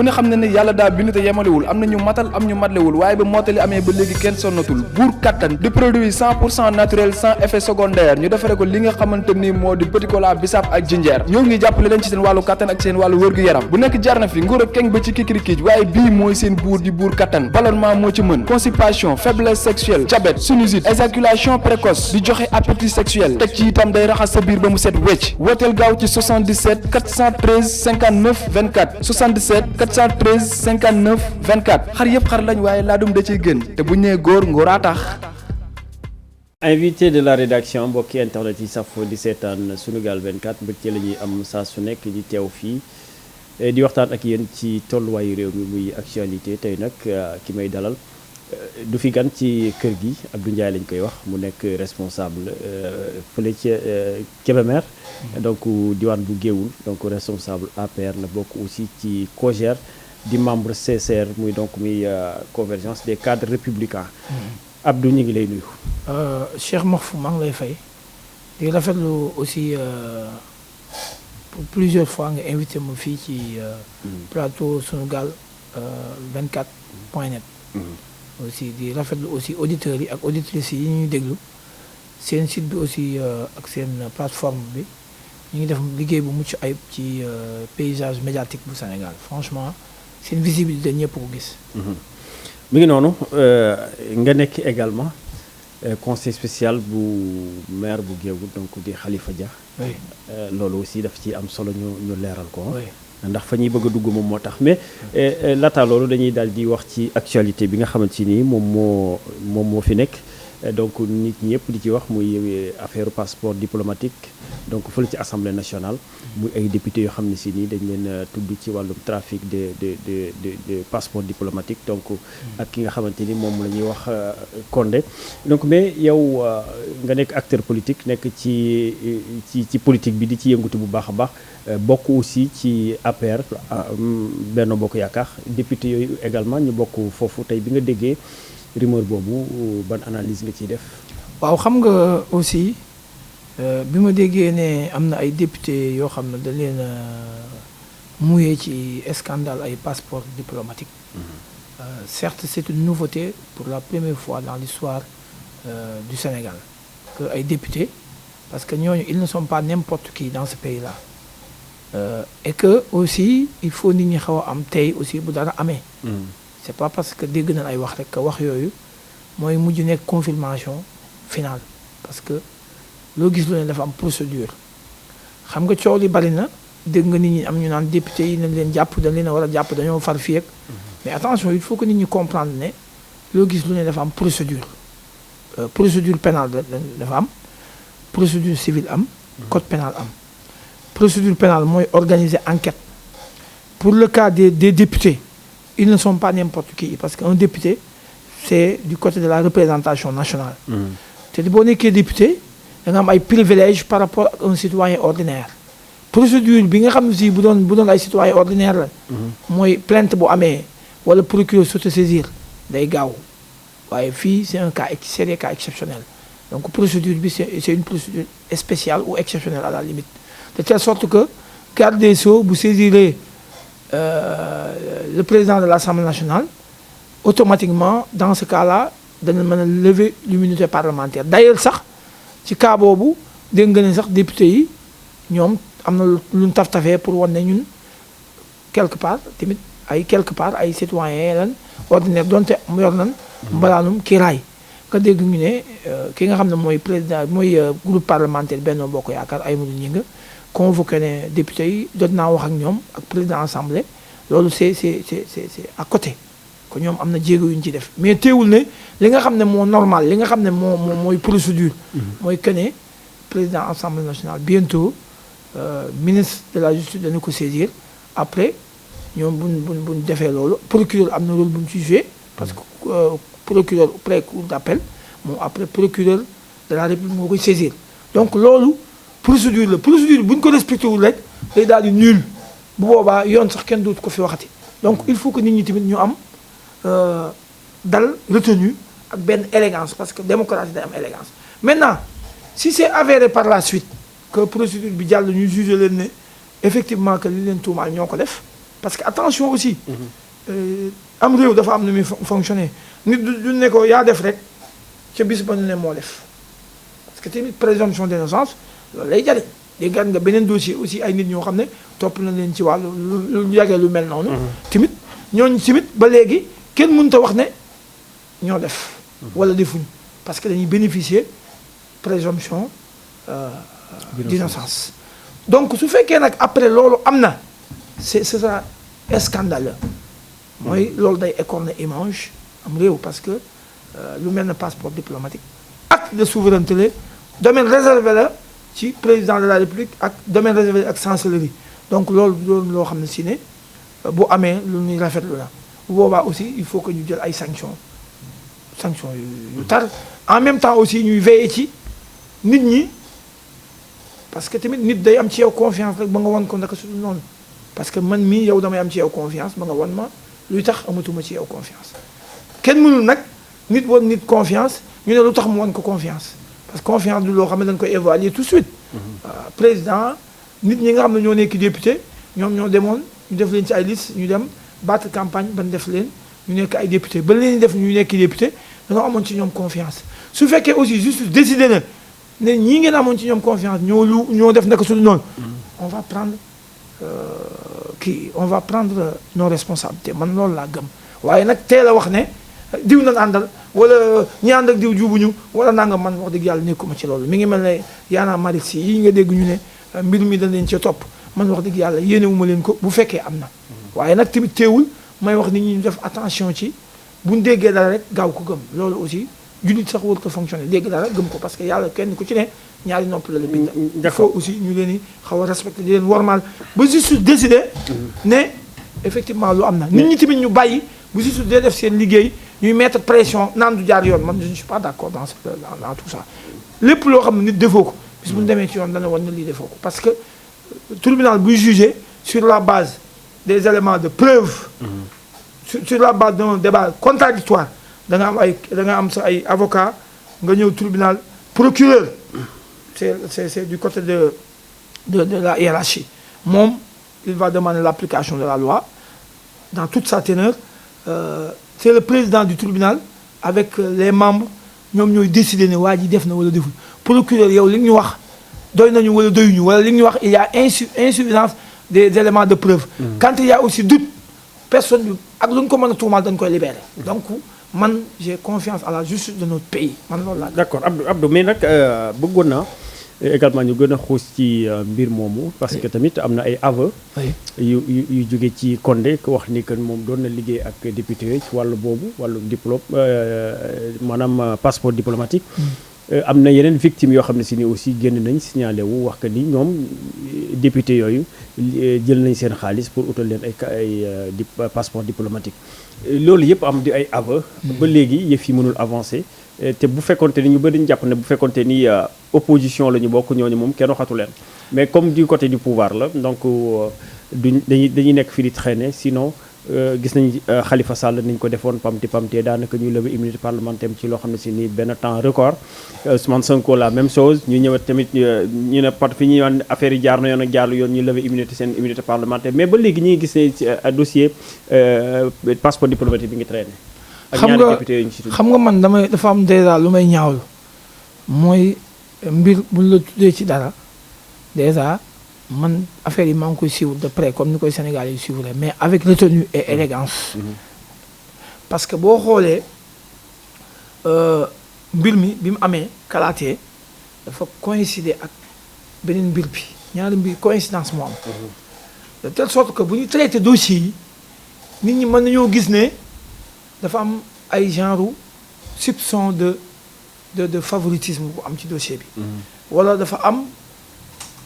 ku ne xam ne ne yàlla daa bind te yemalewul am na ñu matal am ñu matlewul waaye ba mottali amee ba léegi kenn sonnatul buur kattan di produit 100% naturel sans effet secondaire ñu defare ko li nga xamante ni moo di petit cola bisaab ak jinjeer ñoo ngi jàppale leen ci seen wàllu kattan ak seen wàllu wërgu yaram bu nekk jarna fi nguur ak keng ba ci kikirikiij waaye bii mooy seen buur di buur kattan ballonnement moo ci mën constipation faiblesse sexuelle diabète sinusite éjaculation précoce di joxe appétit sexuel teg ci itam day raxas sa biir ba mu set wecc wooteel gaaw ci 77 413 59 24 77 413 59 24 xar yëpp xar lañ waaye laadum da ciy gën te bu ñu nee góor ngóoraa tax. invité de la rédaction mbokki internet yi safo di seetaan Sunugal 24 mbégte la ñuy am saa su nekk di teew fii di waxtaan ak yéen ci tolluwaayu réew mi muy actualité tey nag ki may dalal du fi gan ci kër gi Abdou Ndiaye lañ koy wax mu nekk responsable fële ca Kébémer donc diwaan bu Géoul donc responsable APR la bokk aussi ci COJER di membre CCR muy donc muy convergence des cadres républicains. Abdou ñu ngi lay nuyu. Cheikh Mahfou maa ngi lay fay di rafetlu aussi pour plusieurs fois nga invité ma fii ci plateau Sunugal 24.net. aussi di rafetlu aussi auditeurs yi ak auditrices yi ñuy déglu seen site bi aussi ak seen plateforme bi ñu ngi def liggéey bu mucc ayib ci paysage médiatique bu Sénégal franchement seen visibilité ñëpp ko gis. mi ngi noonu nga nekk également conseil spécial bu maire bu Géoul donc di Khalifa Dia. oui loolu aussi daf ci am solo ñu leeral ko. ndax fa ñuy bëgg a dugg moom moo tax mais laata loolu dañuy daal di wax ci actualité bi nga xamante ni moom moo fi nekk donc nit ñëpp di ci wax muy affaire passeport diplomatique donc fële ci assemblée nationale muy ay député yoo xam ne si nii dañ leen tudd ci wàllum trafic de passeport diplomatique donc ak ki nga xamante ni moom la ñuy wax Condé donc mais yow nga nekk acteur politique nekk ci politique bi di ci yëngatu bu baax a baax bokk aussi ci APR Benno Bokk Yaakaar député yooyu également ñu bokk foofu tey bi nga déggee rumeur boobu ban analyse nga ciy def. waaw xam nga aussi bi ma déggee ne am na ay député yoo xam ne da leen mouillé ci scandale ay passeport diplomatique. Certes c'est une nouveauté pour la première fois dans l'histoire du Sénégal que ay députés parce que ñooñu ils ne sont pas n'importe qui dans ce pays-là. Et que aussi il faut nit ñi xaw a am tey aussi bu dara amee. c'est pas parce que dégg nañ ay wax rek que wax yooyu mooy mujj nekk confirmation finale parce que loo gis lu ne dafa am procédure xam nga coow li bari na dégg nga nit ñi am ñu naan député yi nañ leen jàpp dañ leen a war a jàpp dañoo far fii ak mais attention il faut que nit ñi comprendre ne loo gis lu ne dafa am procédure procédure pénale dafa am procédure civile am code pénal am procédure pénale mooy organiser enquête pour le cas des députés ils ne sont pas n'importe qui parce qu'un député c'est du côté de la représentation nationale te boo nekkee député da nga am ay privilèges par rapport ak un citoyen ordinaire procédure bi nga xam ne si bu doon ay citoyen ordinaire la mooy plainte bu amee wala procureur s'autosaisir day gaaw waaye fii c'est un cas exceptionnel donc procédure bi c'est une procédure spéciale ou exceptionnelle à la limite de telle sorte que garde des Sceaux bu saisiree le président de l'Assemblée nationale automatiquement dans ce cas-là dana mën a lever l'immunité parlementaire d'ailleurs sax ci cas boobu dégg nga ne sax député yi ñoom am na lu ñu taf-tafee pour wan ne ñun quelque part ay citoyens lan ordinaire donte mu yor nan mbalaanum kiiraay nga dégg ñu ne ki nga xam ne mooy président mooy groupe parlementaire Benno Bokk Yaakaar Aymérou Gningue convoqué ne député yi jot naa wax ak ñoom ak président assemblée loolu c'est à côté que ñoom am na jéego yu ñu ci def mais teewul ne li nga xam ne moo normal li nga xam ne mooy procédure mooy que ne président assemblée nationale bientôt ministre de la justice dana ko saisir après ñoom buñ defee loolu procureur am na rôle bu ñu ci joué parce que procureur près-cour d'appel moom après procureur de la République moo koy saisir donc loolu procédure bu ñu ko respecté wul rek day daal di nul bu boobaa yoon sax kenn dootu ko fi waxati donc il faut que nit ñi tamit ñu am dal retenu ak benn élégance parce que démocratie day am élégance maintenant si c'est avéré par la suite que procédure bi jàll ñu jugé leen ne effectivement que li leen tuumaal ñoo ko def parce que attention aussi am réew dafa am nu muy fonctionner nit du ne ko yaa def rek ca bis ba ñu ne moo def parce que tamit présomption d'innocence loolu lay jariñ dégg nga beneen dossier aussi ay nit ñoo xam ne topp nañ leen ci wàllu lu yàggee lu mel noonu tamit ñooñu tamit ba léegi kenn mënut a wax ne ñoo def wala defuñ parce que dañuy bénéficier présomption d'innocence donc su fekkee nag après loolu am na c'est ça scandaleux mooy loolu day écorner image am réew parce que lu mel ne passeport diplomatique acte de souveraineté la domaine réservé la ci président de la république ak domaine réservé ak chancellerie donc loolu doon loo xam ne si ne bu amee lu ñuy rafetlu la bu boobaa aussi il faut que ñu jël ay sanctions yu tar en même temps aussi ñuy veiller ci nit ñi parce que tamit nit day am ci yow confiance rek ba nga wan ko naka su dul noonu parce que man mii yow damay am ci yow confiance ba nga wan ma luy tax amatuma ci yow confiance kenn mënul nag nit wan nit confiance ñu ne lu tax mu wan ko confiance parce que confiance du loo xam ne dañ koy évaluer tout de suite président nit ñi nga xam ne ñoo nekk député ñoom ñoo demoon ñu def leen ci ay liste ñu dem battre campagne ban def leen ñu nekk ay député ba leen def ñu nekk député dañoo amoon ci ñoom confiance su fekkee aussi justice décidé na ne ñii ngeen amoon ci ñoom confiance ñoo def naka su noonu on va prendre nos responsabilités man loolu laa gëm waaye nag teel a wax ne diw nañ àndal wala ñi ànd ak diw jubuñu wala nanga man wax dëgg yàlla nekkuma ci loolu mi ngi mel ne yaanaa marit si yi nga dégg ñu ne mbir mi dañ leen ci topp man wax dëgg yàlla yéenewuma leen ko bu fekkee am na waaye nag tamit teewul may wax nit ñi ñu def attention ci buñ déggee dara rek gaaw ko gëm loolu aussi jullit sax war ko fonctionner dégg dara gëm ko parce que yàlla kenn ku ci ne ñaari nopp la bind il faut aussi ñu leen di xaw a respecté di leen wormaal ba juste décider ne effectivement lu am na nit ñi tamit ñu bàyyi bu juste dee def seen liggéey ñuy mettre pression naan du jaar yoon man je ne suis pas d'accord dans tout ça lépp loo xam ne nit defoo ko bis bu ñu demee ci yoon dana wan ne lii defoo ko parce que tribunal buy juger sur la base des éléments de preuve sur la base d'un débat contradictoire da nga am sa ay avocat nga ñëw tribunal procureur c'est du côté de la hiérarchie moom il va demander l'application de la loi dans toute sa teneur c'est le président du tribunal avec les membres ñoom ñooy décider ne waa ji def na wala deful procureur yow li ñu wax doy nañu wala doyuñu wala li ñu wax il y a insuffisance des éléments de preuve quand il y a aussi doute personne bi ak lu ñu ko mën a tuumaal dañ koy libérer donc man j'ai confiance à la justice de notre pays man loolu laa d'accord Abdou mais nag bëggoon naa également ñu gën a xuus ci mbir moomu parce que tamit am na ay aveux yu jóge ci Condé ko wax ni que moom doon na liggéey ak député yooyu ci wàllu boobu wàllu diplôme maanaam passeport diplomatique am na yeneen victimes yoo xam ne si ni aussi génn nañ signalé wu wax que ni ñoom député yooyu jël nañ seen xaalis pour utal leen ay passeport diplomatique loolu yëpp am di ay aveux ba léegi yëf yi mënul avancer te bu fekkonte ni ñu bëri ñu jàpp ne bu fekkonte ni opposition la ñu bokk ñooñu moom kenn waxatu leen mais comme du côté du pouvoir la donc dañuy nekk fii di traîner sinon gis nañ Khalifa Sall niñ ko defoon pamti daanaka ñu lever immunité parlementaire ci loo xam ne si ni benn temps record Ousmane Sonko la même chose ñu ñëwaat tamit ñu ne pot fi ñuy wax affaire yi jaar na yoon ak jaarlu yoon ñu lever immunité seen immunité parlementaire mais ba léegi ñi ngi gis ne dossier passeport diplomatique bi ngi traîner ak ñaari député yooyu ñu ci tudd xam nga man dafa am déjà lu may ñaawlu mooy mbir buñ la tuddee ci dara déjà man affaire yi maa ngi koy suivre de près comme ni koy Sénégal yi suivre mais avec retenue et élégance parce que boo xoolee mbir mi bi mu amee kalaatee dafa coïncider ak beneen mbir bi ñaari mbir coïncidence moo am de telle sorte que bu ñu traité dossier yi nit ñi mën nañoo gis ne dafa am ay genre soupçon de favoritisme bu am ci dossier bi wala dafa am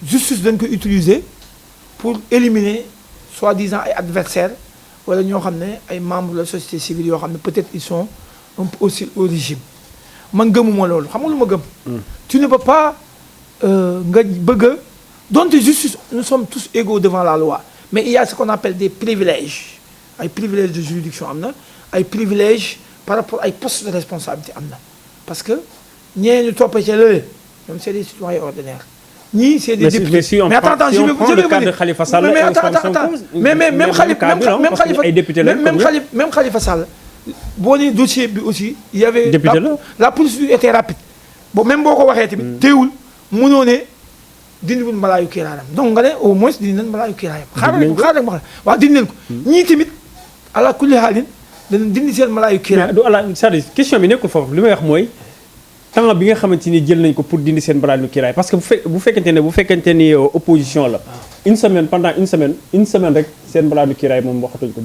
justice dañ ko utiliser pour éliminer soi-disant ay adversaires wala ñoo xam ne ay membres de la société civile yoo xam ne peut-être ils sont un peu hostiles au régime man gëmuma loolu xam nga lu ma gëm tu ne peux pas nga bëgg a donte justice nous sommes tous égaux devant la loi mais il y a ce qu'on appelle des privilèges ay privilèges de juridiction am na ay privilèges par rapport ay postes de responsabilité am na parce que ñee ñu toppee ca lële ñoom c'est des citoyens ordinaires ñii c'est des députés. mais attends, je vais vous dire. Khalifa Sall mais attends. Mais même Khalifa Sall. boo nee dossier bi aussi. il y avait la procédure était rapide. bon même boo ko waxee tamit. teewul mënoo ne dindiwul malaayu kiiraayam donc nga ne au moins dindi nañ malaayu kiiraayam. xaaral rek ma xam waaw dindi leen ko. ñii tamit ala kulli haalin danañ dindi seen malaayu kiiraay. mais du ala c'est-à-dire question bi nekkul foofu li may wax mooy temps bi nga xamante ni jël nañ ko pour dindi seen malaayu kiiraay parce que bu fekkente ni opposition la. pendant une semaine rek seen malaayu kiiraay moom waxatuñ ko.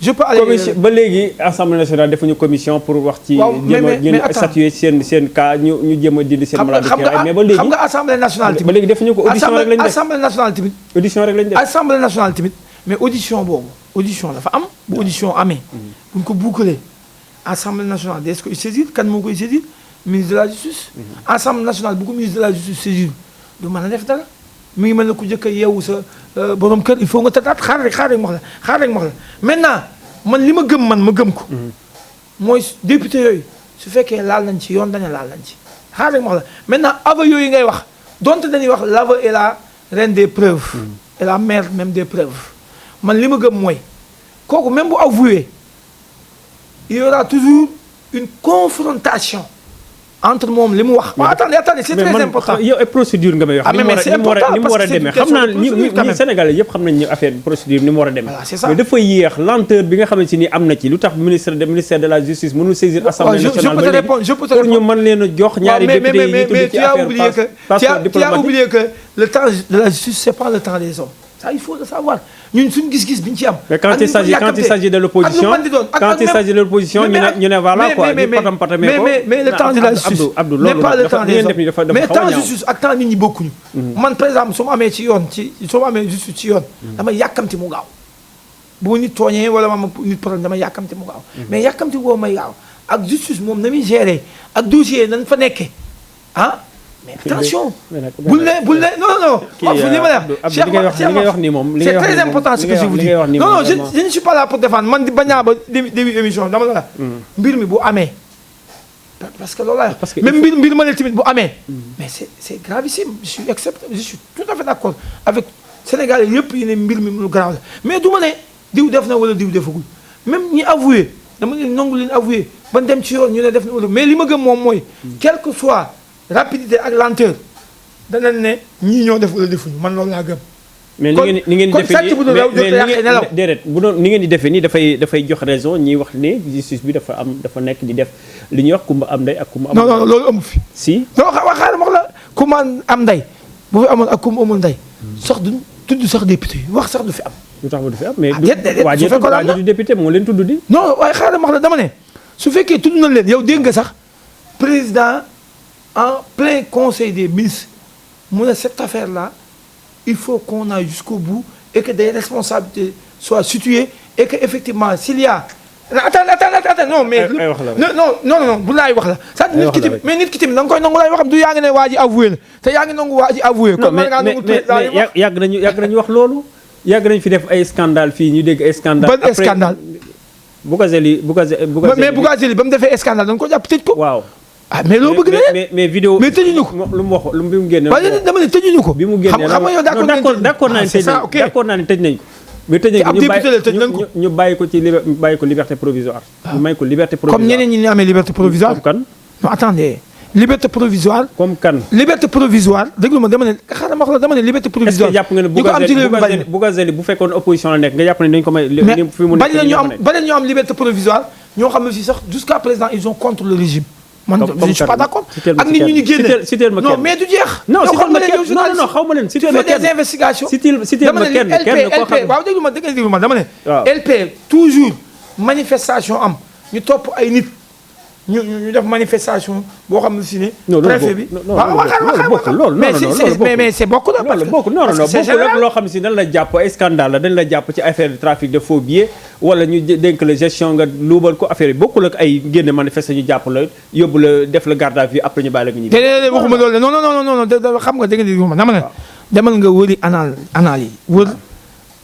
je peux aller. ba léegi assemblée nationale defuñu commission pour wax ci. waaw mais statuer seen cas ñu jéem a dindi seen malaayu kiiraay. mais ba léegi xam nga assemblée nationale tamit. ba léegi defuñu ko audition rek lañ def assemblée nationale tamit. assemblée nationale tamit mais audition boobu audition dafa am. bu audition amee. bu ñu ko boucler assemblée nationale des koy saisir kan moo koy saisir ministre de la justice. assemblée nationale bu ko ministre de la justice saisir du mën a def dara. mi ngi mel ne ku njëkk a yeewu sa borom kër il faut nga tëddaat xaar rek ma wax la maintenant man li ma gëm ko. mooy député yooyu su fekkee laal nañ ci yoon dañu laal nañ ci xaar rek ma wax la maintenant aveu yooyu ngay wax donte dañuy wax l'aveu est la reine des preuves. et la mère même des preuves man li ma gëm mooy kooku même bu avoué il y aura toujours une confrontation. entre moom li mu wax. waaw attendez c'est très important. yow ay procédure nga may wax. mais c'est important ni mu war a demee xam naa ni Sénégalais yëpp xam nañ ni affaire procédure ni mu war a demee. voilà c'est ça mais dafa yéex lenteur bi nga xamante ni am na ci lu tax ministère de la justice mënul saisir assemblée nationale. ba léegi pour ñu mën leen a jox ñaari députés yi ñu tudd ci affaire passeport diplomatique. tu as oublié que le temps de la justice c'est pas le temps des hommes. ça il faut le savoir ñun suñu gis-gis bi ñu ci am. mais quand il s'agit de l'opposition ñu ne voilà quoi ñu patam patamee ko. mais le temps de la justice n'est pas le temps des hommes mais temps justice ak temps nit ñi bokkuñu. man par exemple su ma amee justice ci yoon. damay yàkkamti mu gaaw. bu nit tooñee wala ma nit problème damay yàkkamti mu gaaw. mais yàkkamti boobu may gaaw ak justice moom na muy gérer ak dossier nañ fa nekkee ah. mais attention bul ne non. li ngay wax ni moom c'est très important ce que je vous dis non je ne suis pas là pour défendre man di bañaa ba début émission dama la mbir mi bu amee parce que loolu la même mbir ma ne tamit bu amee mais c'est gravissime je suis tout à fait d'accord avec Sénégalais yëpp yi ne mbir mi lu grave la mais du ma ne diw def na wala diw defagul même ñi avoué dama ne nangu leen avoué ban dem ci yoon ñu ne def na wala mais li ma gëm moom mooy quel que soit rapidité ak lenteur danañ ne ñii ñoo def wala defuñu man loolu laa gëm. mais ni ngeen di defee nii déedéet bu doon ni ngeen di defee nii dafay jox raison ñiy wax ne justice bi dafa nekk di def li ñuy wax kumba am ndey ak kumba amul. non loolu amu fi. si non xaaral ma wax la kumba am ndey bu fi amoon ak kumba amul ndey. sax du tudd sax député wax sax du fi am. lu tax du fi am mais. déedéet su fekkoon am na du député moo leen tudd di. non waaye xaaral ma wax la dama ne su fekkee tudd nañ leen yow dégg nga sax président. en plein conseil des ministres mu ne cette affaire-là il faut qu'on aille jusqu'au bout et que des responsabilités soient situées et que effectivement s'il y a attends non mais non bu laay wax la ça nit ki tamit mais nit ki tamit da nga koy nangu laay waxam du yaa ngi ne waa ji avoué la te yaa ngi nangu waa ji avoué kon man ngaa nangu mais yàgg nañu wax loolu yàgg nañu fi def ay scandale fii ñu dégg ay scandale ban scandale Bougazelli mais Bougazelli ba mu defee scandale da nga ko jàpp tëj ko waaw mais loo bëgg ne mais vidéo mais tëjuñu ko lu mu wax bi mu génne waaye dama ne tëjuñu ko bi mu génne xam nga yow d'accord naa ne tëj nañ ko mais tëj nañ ko ñu bàyyi ko liberté provisoire ñu may ko liberté provisoire comme ñeneen ñi ñu amee liberté provisoire comme kan non attendez liberté provisoire comme kan liberté provisoire déglu ma dama ne xaaral ma wax la dama ne liberté provisoire est-ce que jàpp nga ne Bougazelli bu fekkoon opposition la nekk nga jàpp ne dañ ko may fi mu nekk bañ ñu am liberté provisoire ñoo xam ne si sax jusqu'à présent ils sont contre le régime man je ne suis pas d'accord ak nit ñu génne non mais du jeex non xaw ma leen citer ma kenn des investigations citer ma kenn koo xam waaw déglu ma dama ne LP toujours manifestation am ñu topp ay nit ñu def manifestation boo xam ne si ne préfet bi mais c'est bokk na parce que bokkul ak loo xam si dañ la jàpp ay scandale la dañ la jàpp ci affaire de trafic de faux billets wala ñu dénk la gestion nga luubal ko affaire yi bokkul ak ay génne manifester ñu jàpp la yóbbu la def la garde à vue après ñu bàyyi la nga ñibbi déedéet waxuma loolu non xam nga dégg nga dama ne demal nga wëri anal yi wër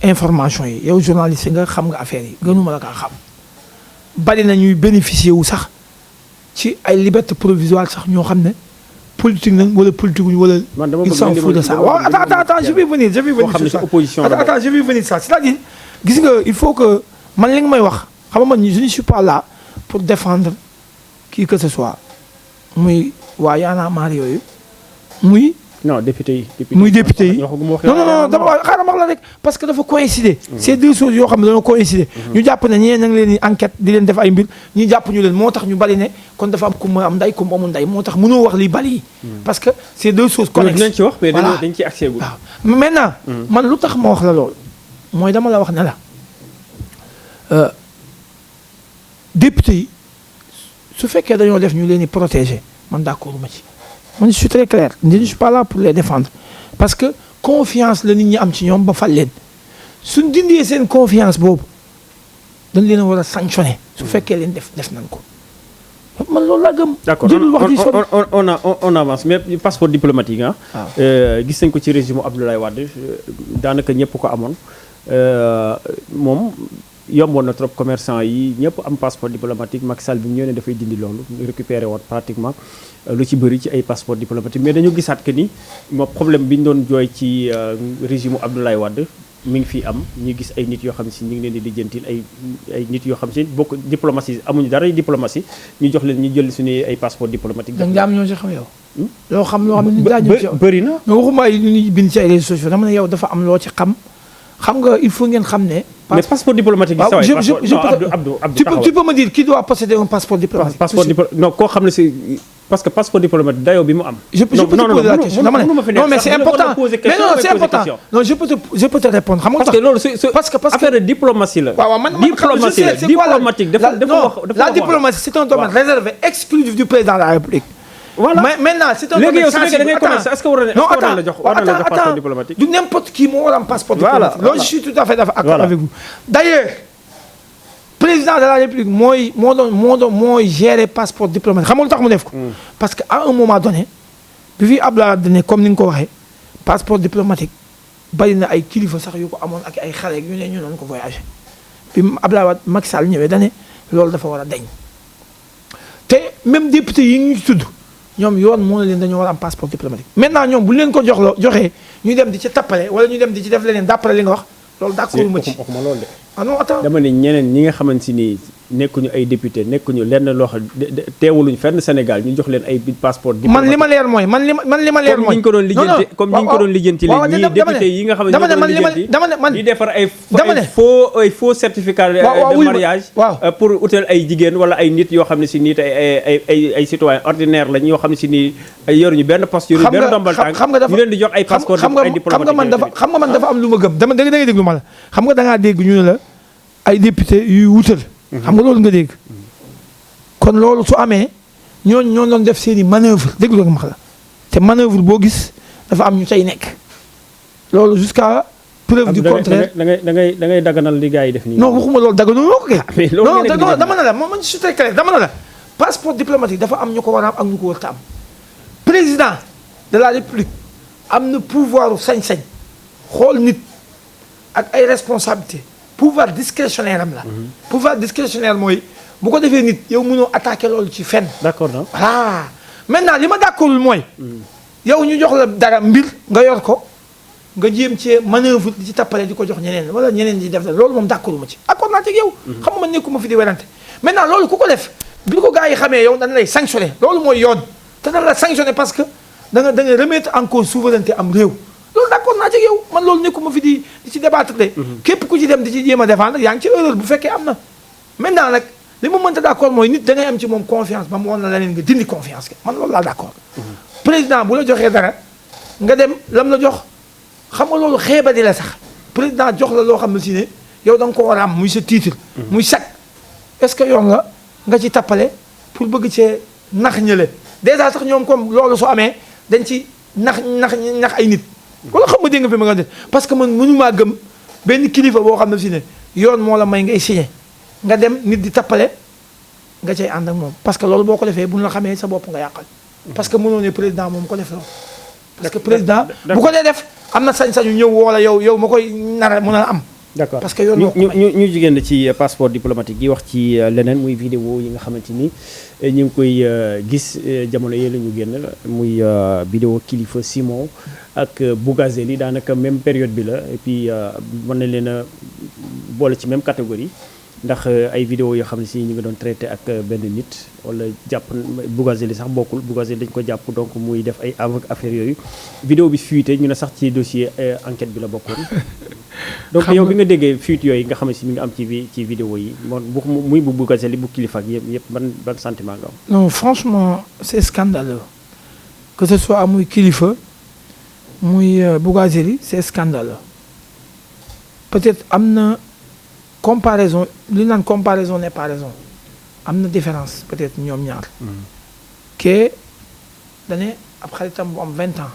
information yi yow journaliste nga xam nga affaire yi gënuma la kaa xam bari na ñuy bénéficier wu sax ci ay liberté provisoire sax ñoo xam ne politique nañ wala politique wuñ wala. man dama ils s'en foutent de ça waaw attends je vais venir je vais venir sur ça attends je vais venir ça c'est-à-dire gis nga il faut que man li nga may wax xam nga man je ne suis pas là pour défendre qui que ce soit muy waa Y'en a marre yooyu muy. non député yi. muy député yi non dama xaaral ma wax la rek parce que dafa coïncider. c'est deux choses yoo xam ne dañoo coïncider. ñu jàpp ne ñeneen ña ngi leen di enquête di leen def ay mbir ñu jàpp ñu leen moo tax ñu bari ne kon dafa am ku ma am nday ku ma amul nday moo tax mënoo wax li bari yi. parce que c'est deux choses connexes. dinañ ci wax mais dañ ciy accès gul. waaw maintenant. man lu tax ma wax la loolu. mooy dama la wax ne la député yi su fekkee dañoo def ñu leen di protéger man d'accord ma ci. man je suis très clair je ne suis pas là pour les défendre parce que confiance la nit ñi am ci ñoom ba fal leen suñ dindee seen confiance boobu dañ leen a war a sanctionner su fekkee leen def nañ ko man loolu laa gëm. d'accord on avance mais passeport diplomatique gis nañ ko ci régime Abdoulaye Wade daanaka ñëpp ko amoon moom yomboon na trop commerçant yi ñëpp am passeport diplomatique Macky Sall bi mu ñëw ne dafay dindi loolu récupérer woon pratiquement lu ci bëri ci ay passeport diplomatique mais dañu gisaat que ni moo problème bi ñu doon jooy ci régime Abdoulaye Wade mi ngi fii am ñu gis ay nit yoo xam si ñu ngi leen di lijjantil ay nit yoo xam si bokk diplomatie amuñu dara diplomatie ñu jox leen ñu jël suñu ay passeport diplomatique. donc daa am ñoo ci xam yow. loo xam ne nit daa ñëw ci yow bëri na. mais waxuma ay lu ñuy bind ci ay réseaux sociaux dama ne yow dafa am loo ci xam nga il faut ngeen xam ne. mais passeport diplomatique bi. waaw tu peux me dire qui doit posséder un passeport diplomatique. non koo xam ne si parce que passeport diplomatique dayoo bi mu am. je peux te poser la question dama ne non mais c'est important mais non c'est important non je peux te répondre xam nga parce que loolu parce que affaire de diplomatie la. waaw man diplomatie la diplomatique dafa wax la diplomatie c'est un domaine réservé exclusif du président de la République. voilà mais maintenant c'est un domaine sensible. est-ce que war na la jox passeport diplomatique. du n'importe qui moo war a am passeport diplomatique. loolu je suis tout à fait d'accord avec vous. d'ailleurs président de la République mooy gérer passeport diplomatique xam nga lu tax mu def ko. parce que à un moment donné bi fi Abdoulaye Wade comme ni nga ko waxee passeport diplomatique bari na ay kilifa sax yu ko amoon ak ay xale yu ne ñu doon ko voyager bi Abdoulaye Wade Macky Sall ñëwee da ne loolu dafa war a dañ te même député yi ñu tudd. ñoom yoon moo na leen dañoo war a am passeport diplomatique maintenant ñoom bu leen ko joxee ñu dem di ci tappale wala ñu dem di ci def leneen d'après li nga wax loolu d'accord ma ci. waxuma loolu de. ah non attends dama ne ñeneen ñi nga xamante ni nekkuñu ay député nekkuñu lenn loo xam teewuluñ fenn Sénégal ñu jox leen ay passeport diplomatique. man li ma leer mooy comme ni ñu ko doon lijjanti comme ni ñu ko doon lijjanti leen ñii député yi nga xam ne ñoo doon lijjanti di defar ay faux certificat de mariage pour utal ay jigéen wala ay nit yoo xam ne si nit ay citoyen ordinaire lañ yoo xam ne si ni yoruñu benn poste yoruñu benn ndombal tànk ñu leen di jox ay passeport ay diplomatique xam nga man dafa am lu ma gëm da ngay déglu ma la xam nga da ngaa dégg ñu ne la ay député yuy wutal xam nga loolu nga dégg kon loolu su amee ñoo doon def seen i manœuvre déglu nga ma la te manœuvre boo gis dafa am ñu tey nekk loolu jusqu'à preuve du contraire da ngay daganal li gars yi def nii. non waxuma loolu daganal loo ko kay. non dama ne la man je suis très clair dama ne la passeport diplomatique dafa am ñu ko war a am ak ñu ko war a am président de la République am na pouvoir sañ-sañ xool nit ak ay responsabilités. pouvoir discrétionnaire am la. pouvoir discrétionnaire mooy bu ko defee nit yow mënoo attaquer loolu ci fenn. d'accord non voilà maintenant li ma d'accordul mooy. yow ñu jox la dara mbir nga yor ko nga jéem cee manœuvre di ci tappale di ko jox ñeneen wala ñeneen di def loolu moom d'accorduma ci. accord naa ci yow. xam nga man nekkuma fi di werante maintenant loolu ku ko def bi ko gars yi xamee yow dañ lay sanctionner loolu mooy yoon te dañ la sanctionner parce que da nga remettre en cause souveraineté am réew. loolu d'accord naa ci yow man loolu nekkuma fi di ci débattre de. képp ku ci dem di ci jéem a défendre yaa ngi ci erreur bu fekkee am na. maintenant nag li ma mënta d'accord mooy nit da ngay am ci moom confiance ba mu woon na leneen nga dindi confiance ke man loolu laa d'accord. président bu la joxee dara nga dem lam la jox xam nga loolu xeebadi la sax président jox la loo xam ne si ne yow da nga ko war a am muy sa titre. muy sac est-ce que yoon la nga ci tappale pour bëgg cee nax ñële déjà sax ñoom comme loolu su amee dañ ci nax ay nit. wala xam nga dégg nga fi ma nga def parce que man mënumaa gëm benn kilifa boo xam ne si ne yoon moo la may ngay signé nga dem nit di tappale nga cay ànd ak moom parce que loolu boo ko defee bu ñu la xamee sa bopp nga yàqal. parce que mënoo ne président moom ko def loolu. parce que président bu ko dee def am na sañ-sañu ñëw woo la yow ma koy nar a mën a am d'accord parce que yoon moo ko may. ñu jigéen ci passeport diplomatique yi wax ci leneen muy vidéo yi nga xamante ni ñu ngi koy gis jamono yee la ñu génn muy vidéo Kilifeu Simon ak Bougazelli daanaka même période bi la et puis mën na leen a boole ci même catégorie ndax ay vidéo yoo xam ne si ñu ngi doon traité ak benn nit wala jàpp Bougazelli sax bokkul Bougazelli dañ ko jàpp donc muy def ay affaire yooyu vidéo bi fuité ñu ne sax ci dossier enquête bi la bokkoon donc yow bi nga déggee fuite yooyu nga xam ne si mi ngi am ci vidéo yi moom muy bu Bougazelli bu Kilifeu ak yëpp ban sentiment nga am. non franchement c'est scandaleux que ce soit muy Kilifeu muy Bougazelli c'est scandaleux peut-être am na comparaison li naan comparaison n'est pas raison am na différence peut-être ñoom ñaar. que dañu ab xaritam bu am 20 ans.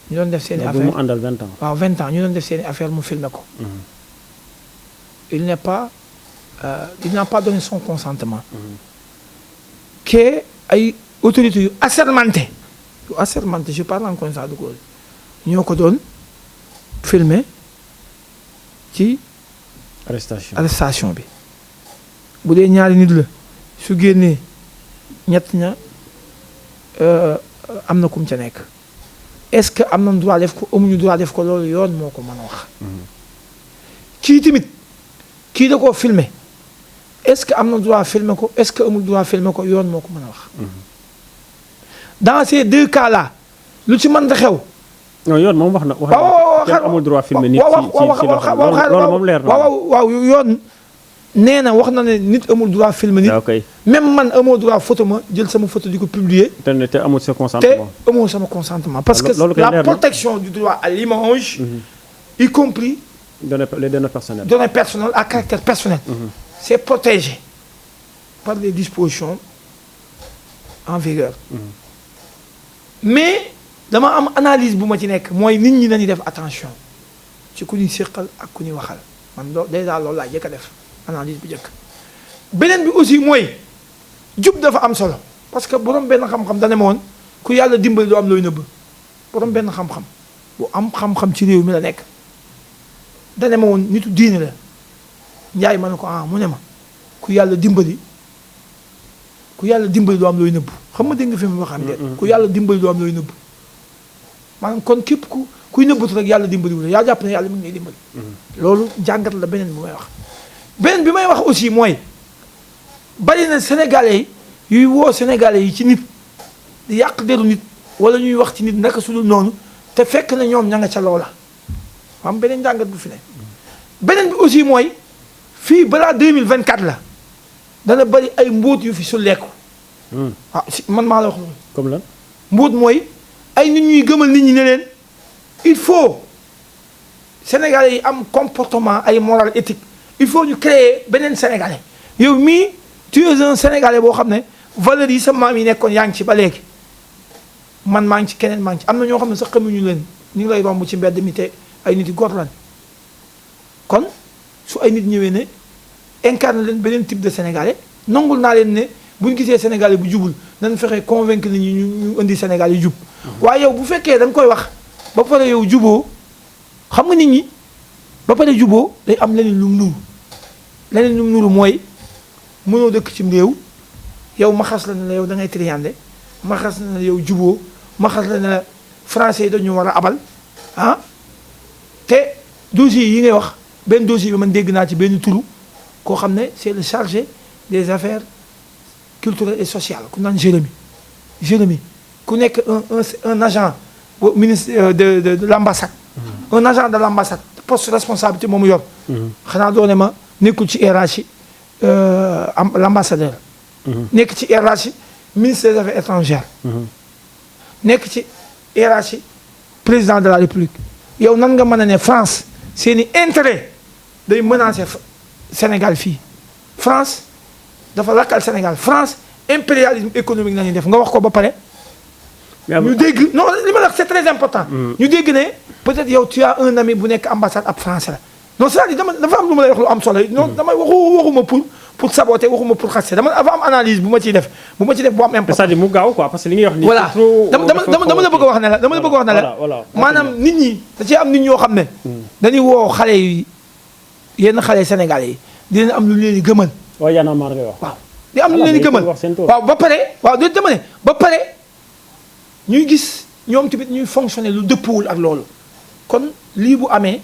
ñu doon def seen i affaire bu mu àndal 20 ans. waaw 20 ans ñu doon def seen i affaire mu filmé ko. il n'a pas donné son consentement. que ay autorités yu assermenté je parle en connaissance de cause ñoo ko doon filmé ci. arrestation bi bu dee ñaari nit la su génnee ñett ña am na kum ca nekk est-ce que am nañ droit def ko amuñu droit def ko loolu yoon moo ko mën a wax. kii tamit kii da koo filmer est-ce que am na droit filmer ko est-ce que amul droit filmer ko yoon moo ko mën a wax. dans ces deux cas là lu ci mën a xew. non yoon moom wax na. kenn amul droit filmer nit ci loolu moom leer na. waaw yoon nee na wax na ne nit amul droit filmer nit. même man amoo droit photo ma jël sama photo di ko publier. te amul sa consentement. te amoo sama consentement. parce que la protection du droit à l'image. y compris. les données personnelles. données personnelles à caractère personnel. c'est protégé par des dispositions en vigueur. mais dama am analyse bu ma ci nekk mooy nit ñi nañu def attention ci ku ñuy séqal ak ku ñuy waxal man déjà loolu laa jëkk a def analyse bu jëkk beneen bi aussi mooy jub dafa am solo parce que borom benn xam-xam dana ma woon ku yàlla dimbali doo am looy nëbb borom benn xam-xam bu am xam-xam ci réew mi la nekk dana ma woon nitu diine la njaay ma ne ko mu ne ma ku yàlla dimbali doo am looy nëbb xam nga dégg nga fi mu waxam de ku yàlla dimbali doo am looy nëbb maanaam kon képp kuy nëbbatu rek yàlla dimbali wu la yaa jàpp ne yàlla mi ngi lay dimbali. loolu jàngat la beneen bi may wax. beneen bi may wax aussi mooy bari na sénégalais yi yuy woo sénégalais yi ci nit di yàq deru nit wala ñuy wax ci nit naka su dul noonu te fekk na ñoom ña nga ca loola am beneen jàngat bu fi ne. beneen bi aussi mooy fii balaa 2024 la dana bari ay mbóot yu fi su lekku. man maa la wax loolu. comme lan mbóot mooy. ay nit ñuy gëmal nit ñi ne leen il faut sénégalais yi am comportement ay moral éthique il faut ñu créer beneen sénégalais yow mii tu es un sénégalais boo xam ne valeurs yi sa maam yi nekkoon yaa ngi ci ba léegi man maa ngi ci keneen maa ngi ci am na ñoo xam ne sax xamuñu leen ñu ngi lay romb ci mbedd mi te ay nit yi góor lan kon su ay nit ñëwee ne incarne leen beneen type de sénégalais nangul naa leen ne bu ñu gisee sénégalais bu jubul nañ fexe convaincre nit ñi ñu indi sénégal yi jub. waaye yow bu fekkee da nga koy wax ba pare yow juboo xam nga nit ñi ba pare juboo day am leneen lu mu nuru mooy mënoo dëkk ci réew yow ma xas la ne la yow da ngay triande ma xas la ne la yow juboo ma xas la ne la français yi dañu war a abal te dossier yi ngay wax benn dossier bi man dégg naa ci benn turu koo xam ne c'est le chargé des affaires culturelles et sociales ku naan Jérémy ku nekk un agent au ministre de l'ambassade. un agent de l'ambassade poste responsabilité moomu yor. xanaa doone ma nekkul ci hiérarchie l'ambassadeur. nekk ci hiérarchie ministre des affaires étrangères. nekk ci hiérarchie président de la république yow nan nga mën a ne France seeni intérêt day menacer Sénégal fii France dafa lakkal Sénégal France impérialisme économique la ñuy def nga wax ko ba pare. ñu dégg non li ma la wax c'est très important. ñu dégg ne peut-être yow tu as un ami bu nekk ambassade ab français la non c'est-à-dire dafa am lu ma lay wax lu am solo non damay waxuma pour saboter waxuma pour xaste dama am analyse bu ma ciy def bu am important. c'est-à-dire mu gaaw quoi parce que li ngay wax nii. voilà dama la bëgg a wax ne la dama la bëgg a wax ne la maanaam nit ñi da cee am nit ñoo xam ne. dañuy woo xale yi yenn xale Sénégalais yi di leen am lu leen di gëmal. waaw Y'en a marre ngay wax. waaw di am lu leen di gëmal waaw ba pare waaw di dama ne ba pare ñuy gis ñoom tamit ñuy fonctionner lu dëppwul ak loolu kon lii bu amee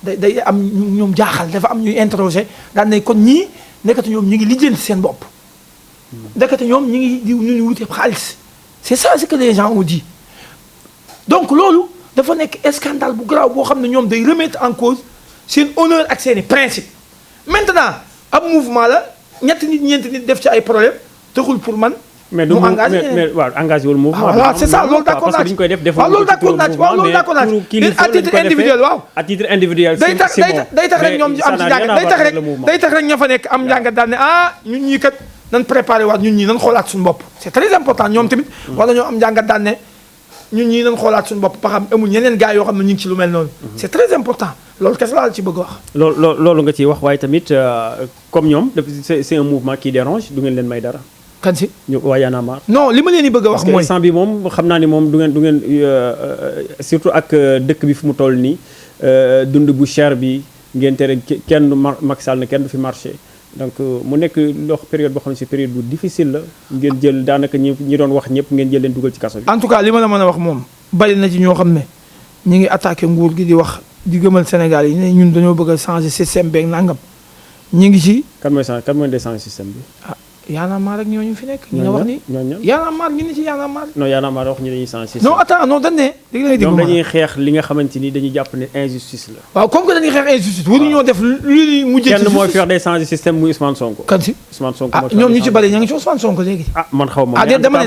day am ñoom jaaxal dafa am ñuy interroger daan ne kon ñii nekkati ñoom ñu ngi lijjanti seen bopp. nekkati ñoom ñu ngi di ñu wute xaalis c'est ça ce que les gens ont dit donc loolu dafa nekk scandale bu grave boo xam ne ñoom day remettre en cause seen honneur ak seen i principe maintenant ab mouvement la ñetti nit ñeenti nit def ci ay problème taxul pour man. mais du mais waaw engagé wul mouvement. waaw c'est ça loolu d'accord naa ci waaw loolu d'accord naa ci waaw loolu d'accord naa ci à titre individuel waaw. à titre individuel day tax rek ñoom ñu am ci njàngat day tax rek ña fa nekk am njàngat daal ne ah ñun ñii kat nan préparé waat ñun ñii nan xoolaat suñu bopp c'est très important ñoom tamit. wala ñoo am njàngat daal ne ñun ñii nan xoolaat suñu bopp ba xam amul ñeneen gars yoo xam ne ñu ngi ci lu mel noonu. c'est très important loolu kese laa ci bëgg wax. loolu nga ciy wax waaye tamit comme ñoom c'est un mouvement qui dérange du ngeen leen may dara. kan si ñu waa Y'en a marre. non li ma leen di bëgg a wax mooy parce que instant bi moom xam naa ni moom du ngeen surtout ak dëkk bi fu mu toll nii dund bu cher bi ngeen tere kenn Macky Sall ne kenn du fi marché donc mu nekk loo période boo xam ne si période bu difficile la ngeen jël daanaka ñi doon wax ñëpp ngeen jël leen dugal ci kaso bi. en tout cas li ma la mën a wax moom bari na ci ñoo xam ne ñu ngi attaqué nguur gi di wax di gëmal Sénégal yi ne ñun dañoo bëgg a changer système beeg nangam ñu ngi ci. kan mooy day changer système bi. Y'en a marre ak ñooñu fi nekk. ñu nga wax ni Y'en a marre ñu ne ci Y'en a marre. non Y'en a marre wax ñu dañuy changer système. non attends non dañ ne. ñoom dañuy xeex li nga xamante ni dañuy jàpp ne injustice la. waaw comme que dañuy xeex injustice. waruñoo def lu mujjee ci kenn mooy feex day changer système muy Ousmane Sonko. kan si Ousmane Sonko moo ñoom ñu ci bari ña ngi ci Ousmane Sonko léegi. man xaw ma dama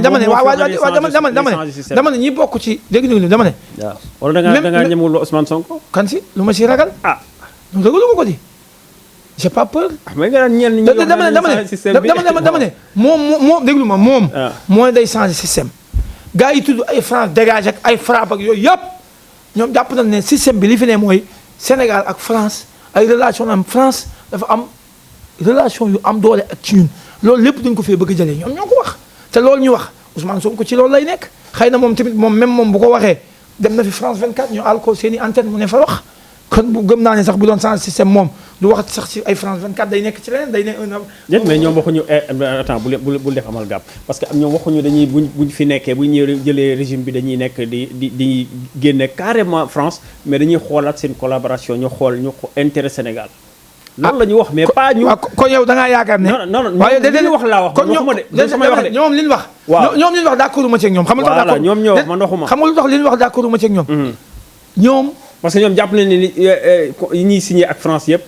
ne ñi bokk ci dégg nga dama ne. waaw wala da ngaa ñemewul Ousmane Sonko. kan si lu ma ci ragal. lu ragaluma ko di. j'ai pas peur. mais nga naan ñenn ñi dama ne moom déglu ma moom. mooy day changer système. gars yi tudd ay France dégage ak ay frappe ak yooyu yëpp ñoom jàpp nañ ne système bi li fi ne mooy Sénégal ak France ay relation am France dafa am relation yu am doole ak ci ñun loolu lépp dañ ko fee bëgg a jëlee ñoom ñoo ko wax te loolu ñu wax Ousmane Sonko ci loolu lay nekk xëy na moom tamit moom bu ko waxee dem na fi France 24 ñu àll ko seen i antenne mu ne fa wax. kon bu gëm naa ne sax bu doon changer système moom du wax sax ci ay France 24 day nekk ci leneen day ne un. mais ñoom waxuñu attends bul def amal gàpp parce que ñoom waxuñu dañuy buñ fi nekkee bu ñu jëlee régime bi dañuy nekk di génne carrément France mais dañuy xoolaat seen collaboration ñu xool intérêt Sénégal. loolu la ñu wax mais pas ñu. kon yow da ngaa yaakaar ne. non li ñu wax laa wax man waxuma de ñoom li ñu wax. waaw ñoom li ñu wax d'accord ma ci ak ñoom. xam nga lu tax d'accord ñoom ñoo wax man waxuma. xam nga lu tax li ñu wax d'accord ma ci ak ñoom. ñoom. parce que ñoom jàpp nañ ne yi ñuy signé ak France yëpp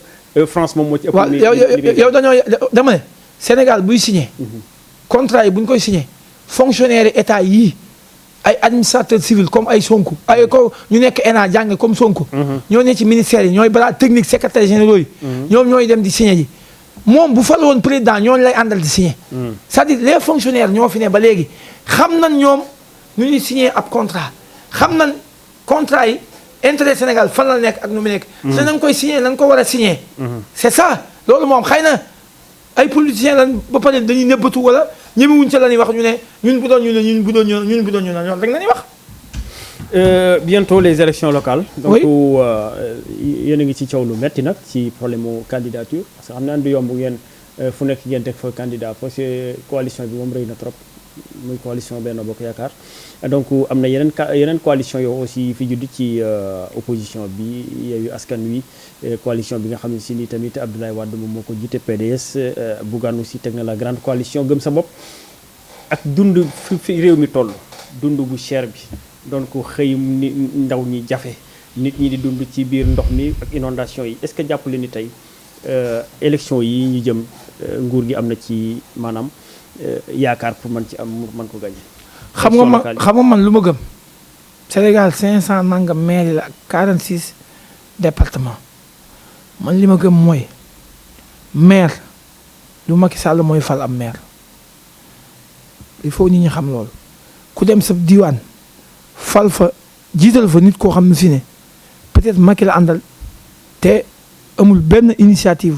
France moom moo ci ëpp. waaw yow dama ne Sénégal buy signé. contrat yi bu ñu koy signé fonctionnaire état yii ay administrateur civil comme ay Sonko ay ko ñu nekk ENA jàng comme Sonko. ñoo ne ci ministère yi ñooy bras technique secrétaire généraux yi. ñoom ñooy dem di signé ji. moom bu fal woon président ñooñu lay àndal di signé. c'est-à-dire les fonctionnaires ñoo fi ne ba léegi xam nañ ñoom nu ñuy signé ab contrat xam nañ contrat yi. intérêt Sénégal fan la nekk ak nu mu nekk. te nañ koy signé nañ ko war a signé. c'est ça loolu moom xëy na ay politiciens lan ba pare dañuy nëbbatu wala ñemewuñ ca la ñuy wax ñu ne ñun bu doon ñu ne ñun bu doon ñu ne ñoom rek la ñuy wax. bientôt les élections locales. oui donc yéen a ngi ci coow lu metti nag ci problème mu candidature parce que xam naa du yomb ngeen fu nekk ngeen teg fa candidat parce que coalition bi moom rëy na trop. muy coalition Benno Bokk Yaakaar donc am na yeneen coalition yow aussi fi judd ci opposition bi Yewwi Askan Wi coalition bi nga xam ne si ni tamit Abdoulaye Wade moom moo ko jiite PDS Bougane aussi teg na la grande coalition gëm sa bopp ak dund fi réew mi toll dund bu cher bi donc xëy ni ndaw ñi jafe nit ñi di dund ci biir ndox mi ak inondation yi est-ce que jàppale ni tey élection yi ñu jëm nguur gi am na ci maanaam yaakaar pour man ci am man ko gagné. xam nga man lu ma gëm Sénégal 500 nangam maire la ak 46 département man li ma gëm mooy maire lu Macky Sall mooy fal am maire il faut nit ñi xam loolu ku dem sa diwaan fal fa jiital fa nit koo xam ne si ne peut-être Macky la àndal te amul benn initiative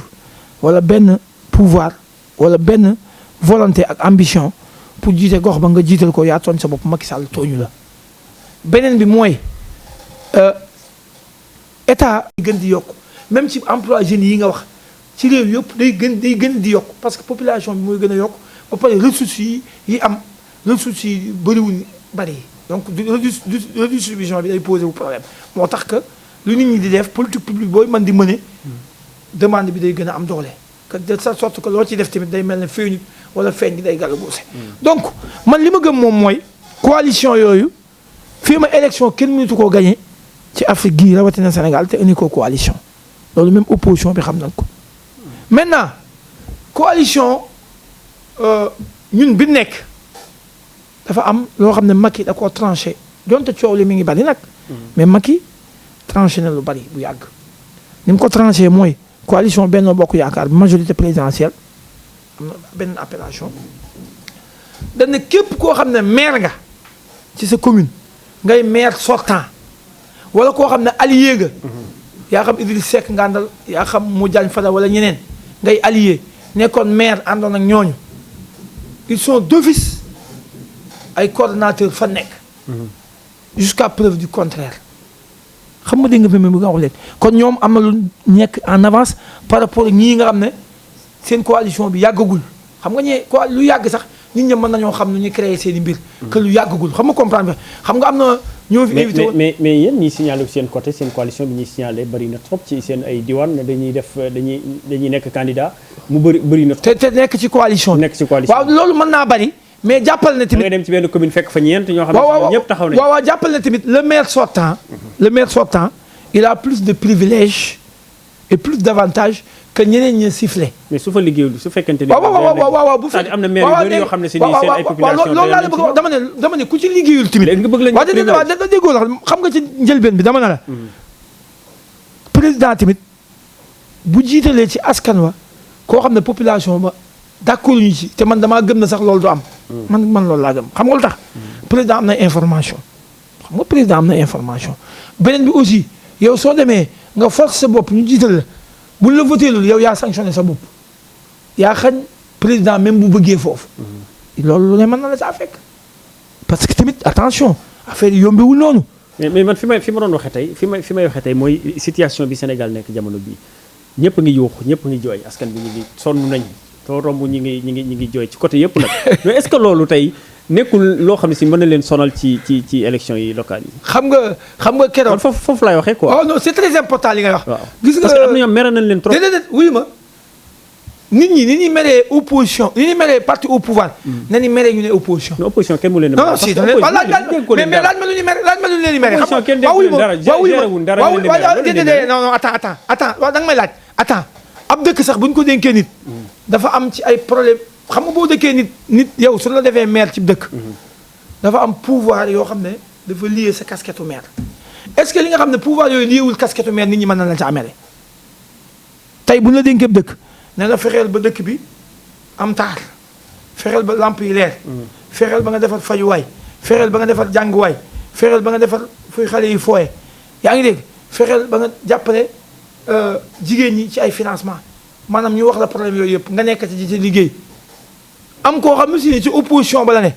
wala benn pouvoir wala benn volonté ak ambition pour jiite gox ba nga jiital ko yaa tooñ sa bopp Macky Sall tooñu la beneen bi mooy état gën di yokku même ci emploi jeunes yi nga wax ci réew yëpp day gën di yokk parce que population bi mooy gën a yokk ba pare ressources yi am ressources yi bëriwul bari donc redistribution bi day posé wu problème moo tax que lu nit ñi di def politique publique booy mën di mëne demande bi day gën a am doole que de telle sorte que loo ci def tamit day mel ne feeñu wala feeñ gi day gàllankoor. donc man li ma gëm moom mooy coalition yooyu fii ma élection kenn mënatu koo gagné ci Afrique gii rawatina Sénégal te indi ko coalition loolu même opposition bi xam nañ ko. maintenant coalition ñun bi nekk dafa am loo xam ne Macky da koo tranché donte coow li mi ngi bari nag. mais Macky tranché na lu bari bu yàgg. ni mu ko tranché mooy coalition Benno Bokk Yaakaar bi majorité présidentielle am na benn appellation dañ ne képp koo xam ne maire nga ci sa commune ngay maire sortant wala koo xam ne allié nga. yaa xam Idriss Seck Ngandal yaa xam mu Diagne Fada wala ñeneen ngay allié nekkoon maire àndoon ak ñooñu ils sont d'office ay coordonnateurs fa nekk. jusqu'à preuve du contraire xam nga dégg nga fi mu bëgg a wax léegi kon ñoom am na lu nekk en avance par rapport ak ñii nga xam ne seen coalition bi yàggagul xam nga ñee quoi lu yàgg sax nit ñi mën nañoo xam nu ñu créé seen i mbir. que lu yàggagul xam nga comprendre xam nga am na. ñoo fi invité woon mais yéen ñi signalé seen côté seen coalition bi ñuy signalé bëri na trop ci seen ay diwaan ne dañuy nekk candidat mu bëri na. te nekk ci coalition bi. nekk ci coalition waaw loolu mën naa bëri. mais jàppal na tamit nga dem ci benn commune fekk fa ñeent ñoo xam ne ñëpp taxaw nañu. waaw jàppal na tamit le maire sortant il a plus de privilèges et plus d'avantages que ñeneen ñi sifflé. mais su fa liggéeyul su fekkente ne. waaw bu fekkee am na maire yu bëri yoo xam ne si seen ay population loolu laa la bëgg wax dama ne ku ci liggéeyul tamit. léegi nga bëgg lañu waaw da déggoo la xam nga ci njëlbeen bi dama ne la. président tamit bu jiitalee ci askan wa koo xam ne population ba d'accord ñu ci te man damaa gëm na sax loolu du am. man loolu laa gëm xam nga lu tax. président am na information. xam nga président am na information beneen bi aussi yow soo demee nga force sa bopp ñu jiital la buñ la voté loolu yow yaa sanctionné sa bopp yaa xañ président même bu bëggee foofu. loolu lu ne mën na la saa fekk parce que tamit attention affaire yi yombewul noonu. mais man fi ma doon waxee tey fi may waxee tey mooy situation bi Sénégal nekk jamono bii ñëpp a ngi yuuxu ñëpp a ngi jooy askan bi ñu ngi sonn nañ soo romb ñi ngi jooy ci côté yëpp nag mais est-ce que loolu tey nekkul loo xam ne si mën na leen sonal ci élection yi locales yi. xam nga keroog. kon foofu laay waxee quoi. oh non c'est très important li ngay wax. waaw gis nga parce que am na ñoom mere nañ leen trop. déedéet wuyu ma nit ñi ni ñuy meree opposition ni ñuy meree parti au pouvoir. na ni meree ñu ne opposition. non opposition kenn mu leen. non si mais laaj ma lu ñu mere laaj ma lu ñu leen di mere. opposition kenn déggoo leen dara gérewul dara leen di mere non attends waaw da nga may laaj attends ab dëkk sax bu ñu ko dénkee nit. dafa am ci ay problème xam nga boo dëkkee nit yow su la defee maire ci dëkk. dafa am pouvoir yoo xam ne dafa lié sa casquette maire. est-ce que li nga xam ne pouvoir yooyu liéwul casquette maire nit ñi mën na la ca amele tey bu ñu la dénkee dëkk ne la fexeel ba dëkk bi am taar fexeel ba lamp yi leer. fexeel ba nga defar fajuwaay fexeel ba nga defar jànguwaay fexeel ba nga defar fuy xale yi fooye yaa ngi dégg fexeel ba nga jàppale jigéen ñi ci ay financement maanaam ñu wax la problème yooyu yëpp nga nekk ci liggéey am koo xam ne si ci opposition ba la ne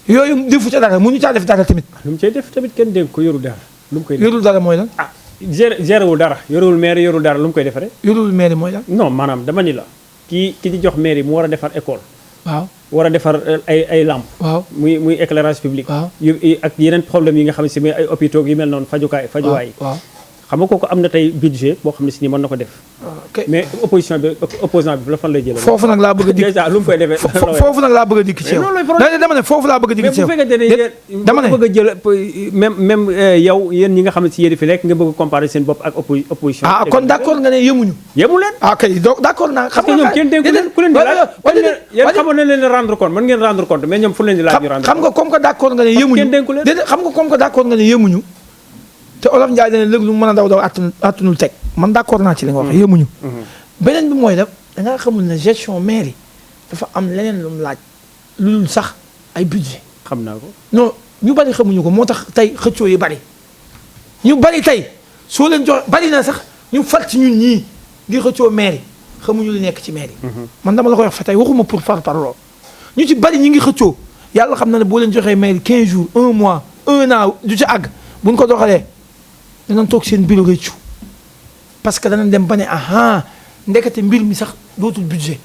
yooyu defu ca dara mënu caa def dara tamit. lu mu cay def tamit kenn dégg ko yorul dara. lu mu koy def yorul dara mooy lan. ah gérewul dara yorul maire yorul dara lu mu koy defaree. yorul maire mooy lan. non maanaam dama ni la ki di jox maire yi mu war a defar école. waaw war a defar ay lampe. waaw muy éclairage public. waaw ak yeneen problème yi nga xam ne si muy ay hôpitaux yu mel noonu fajuwaay. waaw xam nga kooku am na tey budget boo xam ne si ni mën na ko def. mais opposition bi opposant bi la fan lay jëlee. foofu nag laa bëgg a dikk déjà lu mu koy defee. foofu nag laa bëgg a dikk ci yow. dama ne foofu laa bëgg a dikk ci yow. mais bu fekkente ne dama ne bëgg a jël même yow yéen ñi nga xam ne si yéen fi lekk nga bëgg a comparer seen bopp ak opposition. ah kon d'accord nga ne yemuñu. yemu leen. ah kay donc d'accord naa. xam nga ñoom kenn déggu leen ku leen di laaj. yéen xamoon na leen rendre compte mën ngeen rendre compte mais ñoom fu leen di laaj ñu rendre compte. xam nga comme que d'accord nga ne yemuñu. déedéet xam nga comme que d'accord nga ne yemuñu te Olof Ndiaye dana léegi lu mu mën a daw attanul teg man d'accord naa ci li nga wax yemuñu. beneen bi mooy da ngaa xamul ne gestion mairie dafa am leneen lu mu laaj lu dul sax ay budget. xam naa ko. non ñu bari xamuñu ko moo tax tey xëccoo yi bari ñu bari tey soo leen jox bari na sax ñu far ci ñun ñii di xëccoo mairie xamuñu lu nekk ci mairie. man dama la koy wax fa tey waxuma pour parloo ñu ci bari ñu ngi xëccoo yàlla xam na ne boo leen joxee mairie 15 jours 1 mois 1 an du ci àgg buñ ko doxalee. danañ toog seen bureau rëccu parce que dana dem ba ne aha ndekete mbir mi sax dootul budget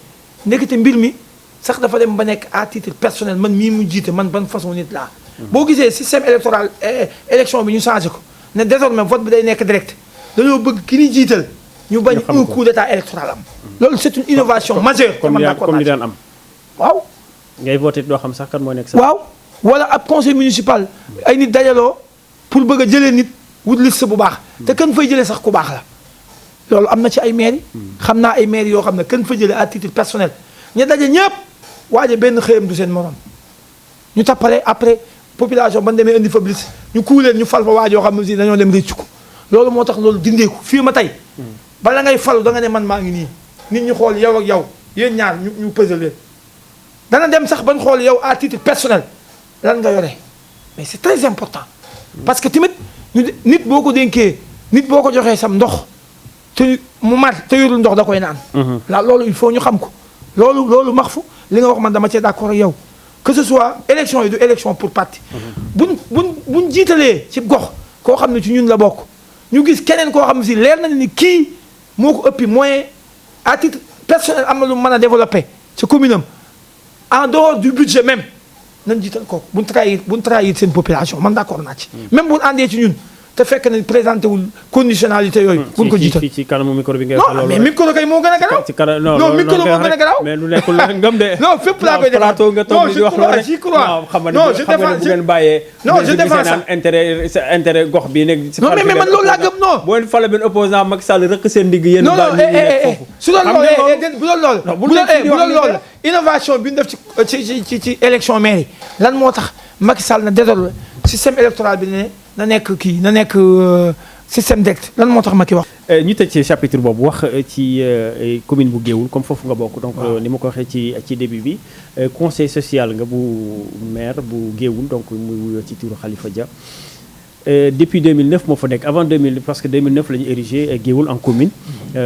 ndekete mbir mi sax dafa dem ba nekk à titre personnel man mii mu jiite man ban façon nit laa. boo gisee système électoral élection bi ñu changé ko ne désormais vote bi day nekk direct dañoo bëgg ki ni jiital. ñu bañ un coup d'état électoral am. loolu c'est une innovation majeure. comme li daan am. waaw. ngay voté doo xam sax kan moo nekk sax. waaw wala ab conseil municipal ay nit dajaloo pour bëgg a jëlee nit wut liste bu baax. te kan fay jëlee sax ku baax la. loolu am na ci ay maires yi. xam naa ay maires yoo xam ne kan fa jëlee à titre personnel ña daje ñëpp waaje benn xëyam du seen morom ñu tappale après population ban demee indi fa liste ñu kuuleen ñu fal fa waajoo xam ne aussi dañoo dem réccu ko loolu moo tax loolu dindeeku fii ma tey. bala ngay falu da nga ne man maa ngi nii nit ñi xool yow ak yow yéen ñaar ñu pesé leen dana dem sax bañ xool yow à titre personnel lan nga yore mais c'est très important parce que tamit nit boo ko dénkee nit boo ko joxee sam ndox te mu mat te yorul ndox da koy naan la loolu il faut ñu xam ko loolu max fu li nga wax man dama cee d'accord ak yow que ce soit élection yi du élection pour parti buñ jiitalee ci gox koo xam ne ci ñun la bokk ñu gis keneen koo xam ne si leer na ni kii moo ko ëppi moyen à titre personnel am na lu mën a développer ci commune am en dehors du budget même nañ jiital kooku buñ trahir seen population man d'accord naa ci. même buñ àndee ci ñun te fekk nañ présenté wul conditionnalité yooyu. buñ ko jiital ci kanamu micro bi ngay. non mais micro kay moo gën a garaaw. ci kanam non micro moo gën a garaaw. mais lu nekkul ngëm de. non fépp laa koy defar plateau nga toog di wax loolu rek. j'y crois non je défends bu ngeen bàyyee. non je défends ça intérêt gox bi nekk. non mais man loolu laa gëm non. boo leen fale benn opposant Macky Sall rëkk seen digg yéen. non non su doon loolu bu doon loolu innovation bi ñu def ci élection maire yi lan moo tax Macky Sall na désormais système électoral bi na nekk système direct lan moo tax Macky wax. ñu tëj ci chapitre boobu wax ci commune bu Géoul comme foofu nga bokk. donc ni ma ko waxee ci début bi conseil social nga bu maire bu Géoul donc muy wuyoo ci turu Khalifa Dia. Depuis 2009 moo fa nekk avant 2000 parce que 2009 la ñu érigé Géoul en commune.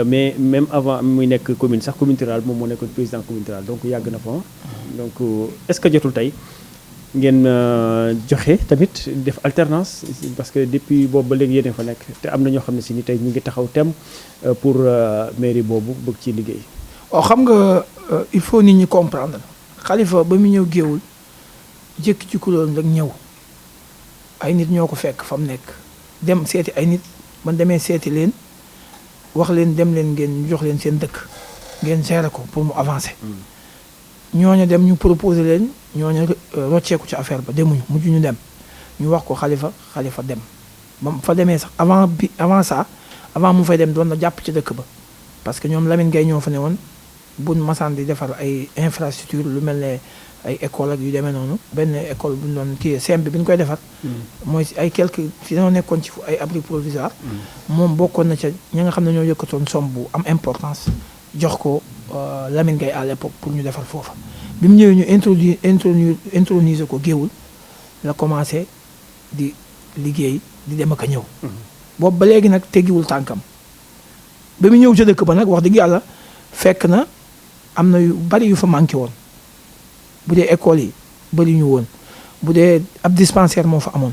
mais même avant muy nekk commune sax commune rurale moom moo nekkoon président commune rurale donc yàgg na fa donc est-ce que jotul tey. ngeen joxe tamit def alternance parce que depuis boobu ba léegi yéen fa nekk te am na ñoo xam ne si ni tey ñu ngi taxaw tem pour mairie boobu bëgg ci liggéey. waaw xam nga il faut nit ñi comprendre Khalifa ba mu ñëw Géoul jékki ci kuloon rek ñëw ay nit ñoo ko fekk fa mu nekk dem seeti ay nit man demee seeti leen wax leen dem leen ngeen jox leen seen dëkk ngeen gérer ko pour mu avancer. ñooñu dem ñu proposer leen ñooñu rocceeku ci affaire ba demuñu mujj ñu dem ñu wax ko Khalifa dem ba fa demee sax avant ça avant mu fay dem doon na jàpp ci dëkk ba parce que ñoom Lamine Gueye ñoo fa ne woon buñ masaan di defar ay infrastructure lu mel ne ay école ak yu demee noonu benn école bu ñu doon kii semb bi ñu koy defar mooy ay quelques fi dañoo nekkoon ci ay abri provisoire moom bokkoon na ca ñi nga xam ne ñoo yëkkatoon somme bu am importance jox ko Lamine Gueye à l'époque pour ñu defar foofa bi mu ñëwee ñu introniser ko Géoul la commencé di liggéey di dem ak a ñëw boobu ba léegi nag teggiwul tànkam ba mu ñëw ca dëkk ba nag wax dëgg yàlla fekk na am na yu bari yu fa manqué woon bu dee école yi bari ñu woon bu dee ab dispensaire moo fa amoon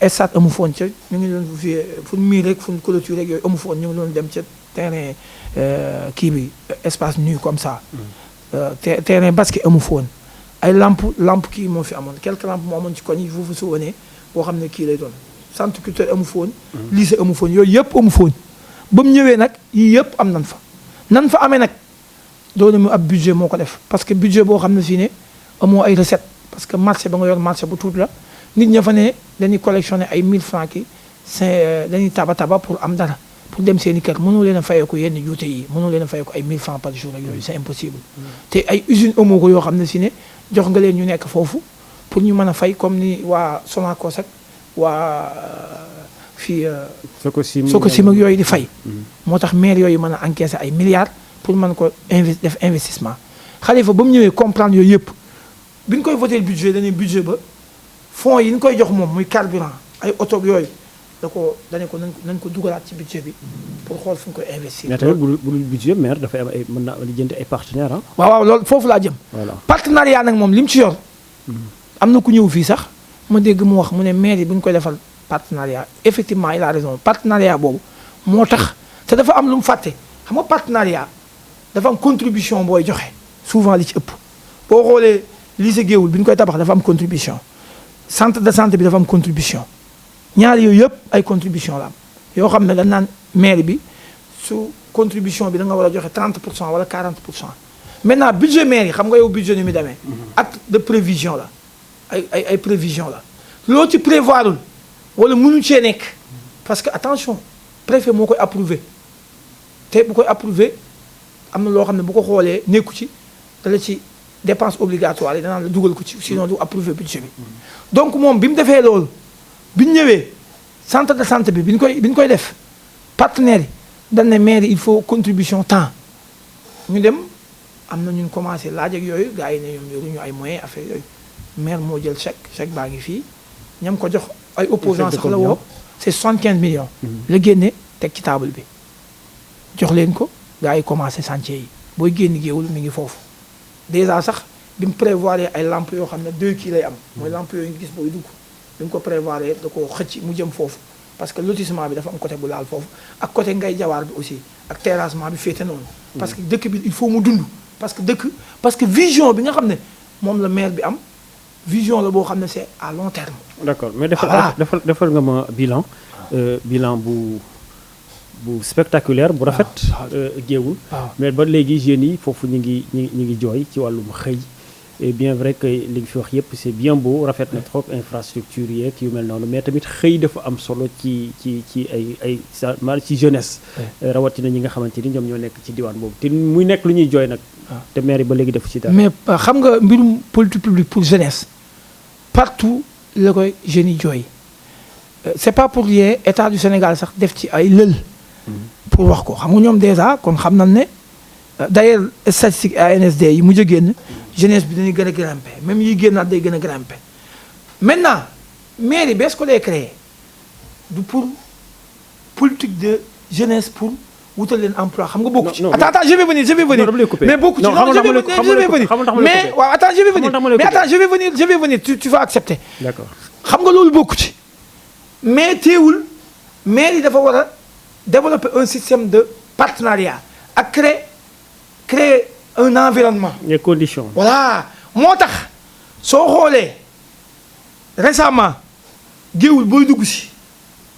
stade amu foon ca ñu ngi doon fi fu miir rek fu clôture rek yooyu amu foon ñu ngi doon dem ca terrain kii bi espace nu comme ça terrain basket amu foon ay lampe kii moo fi amoon quelques lampes moo amoon ci koñ yi foofu su wanee boo xam ne kii lay doon centre culturel amu foon lycée amu foon yooyu yëpp amu foon ba mu ñëwee nag yii yëpp am nan fa amee nag doona mu ab budget moo ko def parce que budget boo xam ne fii ne amoo ay recette parce que marché ba nga yor marché bu tuuti la nit ña fa ne dañuy collectionner ay 1000 francs ki dañuy taba pour am dara pour dem seen i kër mënoo leen a fayee ko yenn juute yi mënoo leen a fayee ko ay 1000 francs par jour ak yooyu c'est impossible te ay usine amoo ko yoo xam ne si ne jox nga leen ñu nekk foofu pour ñu mën a fay comme ni waa Sonacos ak waa fii Sococim ak yooyu di fay moo tax maire yooyu mën a encaisser ay milliards pour mën ko def investissement Khalifa ba mu ñëwee comprendre yooyu yëpp bi ñu koy voté budget dañuy budget ba fonds yi ñu koy jox moom muy carburant ay oto yooyu dañu ko nañ ko dugalaat ci budget bi pour xool fu ñu koy investir. mais tamit bu dul budget maire dafay am ay mën naa lijjanti ay partenaires ah. waaw loolu foofu laa jëm. voilà partenariat nag moom li mu ci yor. am na ku ñëw fii sax ma dégg mu wax mu ne maire yi bu ñu koy defal partenariat effectivement il a raison partenariat boobu moo tax te dafa am lu mu fàtte xam nga partenariat dafa am contribution booy joxe souvent li ci ëpp boo xoolee lycée Géoul bi ñu koy tabax dafa am contribution centre de santé bi dafa am contribution ñaar yooyu yëpp ay contribution la am yoo xam ne dañ naan maire bi su contribution bi da nga war a joxe 30% wala 40%. maintenant budget maire yi xam nga yow budget ni mu demee acte de prévision la ay prévision la loo ci prévoirul wala mënu cee nekk parce que attention préfet moo koy approuvé te bu koy approuvé am na loo xam ne bu ko xoolee nekku ci dala ci dépense obligatoire yi danaan la dugal ko ci sinon du approuvé budget bi donc moom bi mu defee loolu bi ñu ñëwee centre de santé bi bi ñu koy def partenaires yi dañ ne maire il faut contribution temps ñu dem am na ñun commencé laaj ak yooyu gars yi ne ñoom yoruñu ay moyens affaire yooyu maire moo jël chèque baa ngi fii ñam ko jox ay opposants sax la woo c'est 75 millions la génne teg ci table bi jox leen ko gars yi commencé chantier yi booy génn Géoul mi ngi foofu déjà sax bi mu prévoir ay lampes yoo xam ne 2 kii lay am mooy lampes yooyu nga gis booy dugg bi mu ko prévoir da ko xëcc mu jëm foofu parce que lotissement bi dafa am côté bu laal foofu ak côté ngay jawaar bi aussi ak terrassement bi féete noonu parce que dëkk bi il faut mu dund parce que vision bi nga xam ne moom la maire bi am vision la boo xam ne c'est à long terme. d'accord mais defal nga ma bilan bu spectaculaire bu rafet. Géoul mais ba léegi jeunes yi foofu ñu ngi jooy ci wàllum xëy. et bien vrai que li nga fi wax yëpp c'est bien beau rafet na trop infrastructure yeeg yu mel noonu mais tamit xëy dafa am solo ci ay maanaam ci jeunesse. rawatina ñi nga xamante ni ñoom ñoo nekk ci diwaan boobu te muy nekk lu ñuy jooy nag. te maire yi ba léegi def ci dara. mais xam nga mbirum politique publique pour jeunesse partout la koy jeunes yi jooy c'est pas pour rien état du Sénégal sax def ci ay lël. pour wax ko xam nga ñoom déjà kon xam nañ ne d'ailleurs statistique ANSD yi mujj a génn. jeunesse bi dañuy gën a grimper même yi génnaat day gën a grimper maintenant mairie bees ko lay créé du pour politique de jeunesse pour wutal leen emploi xam nga bokku ci. attends je vais venir mais bokku ci non je vais venir mais waaw attends je vais venir tu vas accepter. d'accord xam nga loolu bokku ci mais teewul mairie dafa war a développer un système de partenariat ak créer un environnement. les conditions. voilà moo tax soo xoolee récemment Géoul booy dugg si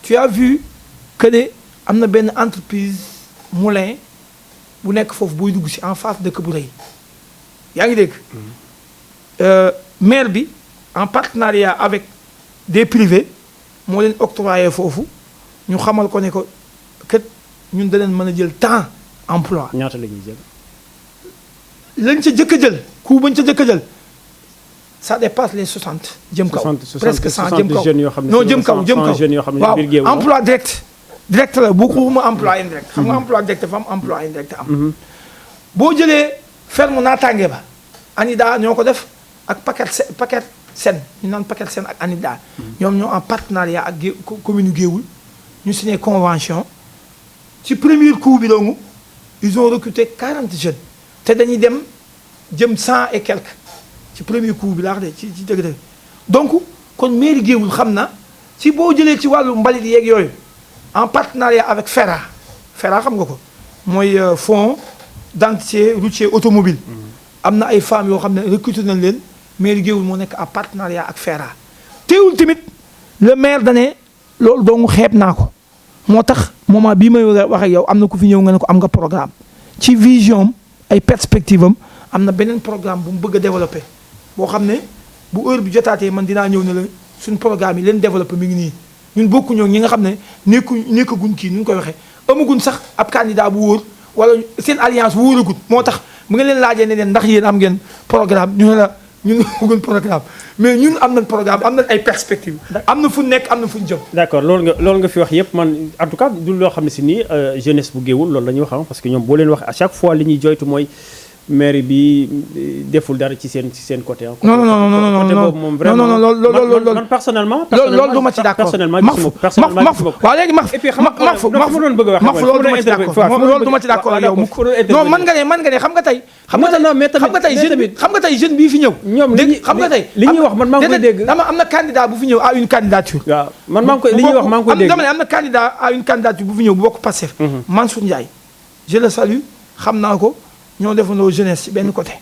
tu as vu que ne am na benn entreprise moulin bu nekk foofu booy dugg si en face dëkk bu rëy yaa ngi dégg. maire bi en partenariat avec des privés moo leen octroyé foofu ñu xamal ko ne ko kat ñun da leen mën a jël temps emploi. ñaata la ñuy jël. lañ ca jëkk a jël coût bañ ca jëkk a jël ça dépasse les 60 jëm kaw presque 100 jëm kaw non jëm kaw waaw emploi direct la boo ko ma emploi indirect xam nga emploi direct dafa am emploi indirect am boo jëlee ferme naataange ba ANIDA ñoo ko def ak paquet sen ñu naan paquet sen ak ANIDA ñoom ñoo en partenariat ak commune Géoul ñu signé convention ci premier coup bi doomu ils ont recruté 40 jeunes te dañuy dem jëm 100 et quelques ci premier coup bi laax de ci dëgg-dëgg donc kon mairie Géoul xam na ci boo jëlee ci wàllu mbalit yeeg yooyu en partenariat avec FERA xam nga ko mooy fonds d'entretien routier automobile am na ay femmes yoo xam ne recruté nañ leen mairie Géoul moo nekk en partenariat ak FERA teewul tamit le maire dane loolu dong xeeb naa ko moo tax moment bii may wax ak yow am na ku fi ñëw nga ne ko am nga programme ci vision ay perspective am na beneen programme bu mu bëgg a développer boo xam ne bu heure bi jotaatee man dinaa ñëw ne la suñ programme yi leen développer mi ngi nii ñun bokkuñoo ñi nga xam ne nekkaguñ kii nu ñu koy waxee amaguñ sax ab candidat bu wóor wala seen alliance wóoragut moo tax mu nga leen laajee ne leen ndax yéen am ngeen programme ñu ne la ñun amaguñ programme mais ñun am nañ programme am nañ ay perspectives. am na fu nekk am na fu ñu jëm. d'accord loolu nga fi wax yëpp man en tout cas du loo xam ne si nii jeunesse bu Géoul loolu la ñuy wax parce que ñoom boo leen wax à chaque fois li ñuy joytu mooy mairie bi deful dara ci seen côté. non non non non côté boobu moom vraiment non non loolu man personnellement. loolu du ma ci d'accord Mahfou waaw léegi Mahfou doon bëgg a wax loolu du ma ci d'accord loolu du ma ci d'accord ak yow mukk non man nga ne xam nga tey jeune bii fi ñëw xam nga tey li ñuy wax man maa ngi koy dégg dama am na candidat bu fi ñëw à une candidature waaw man maa ngi koy li ñuy wax maa ngi koy dégg dama ne am na candidat à une candidature bu fi ñëw bu bokk Pastef Mansour Ndiaye je le salue xam naa ko ñoo defandoo jeunesse ci benn côté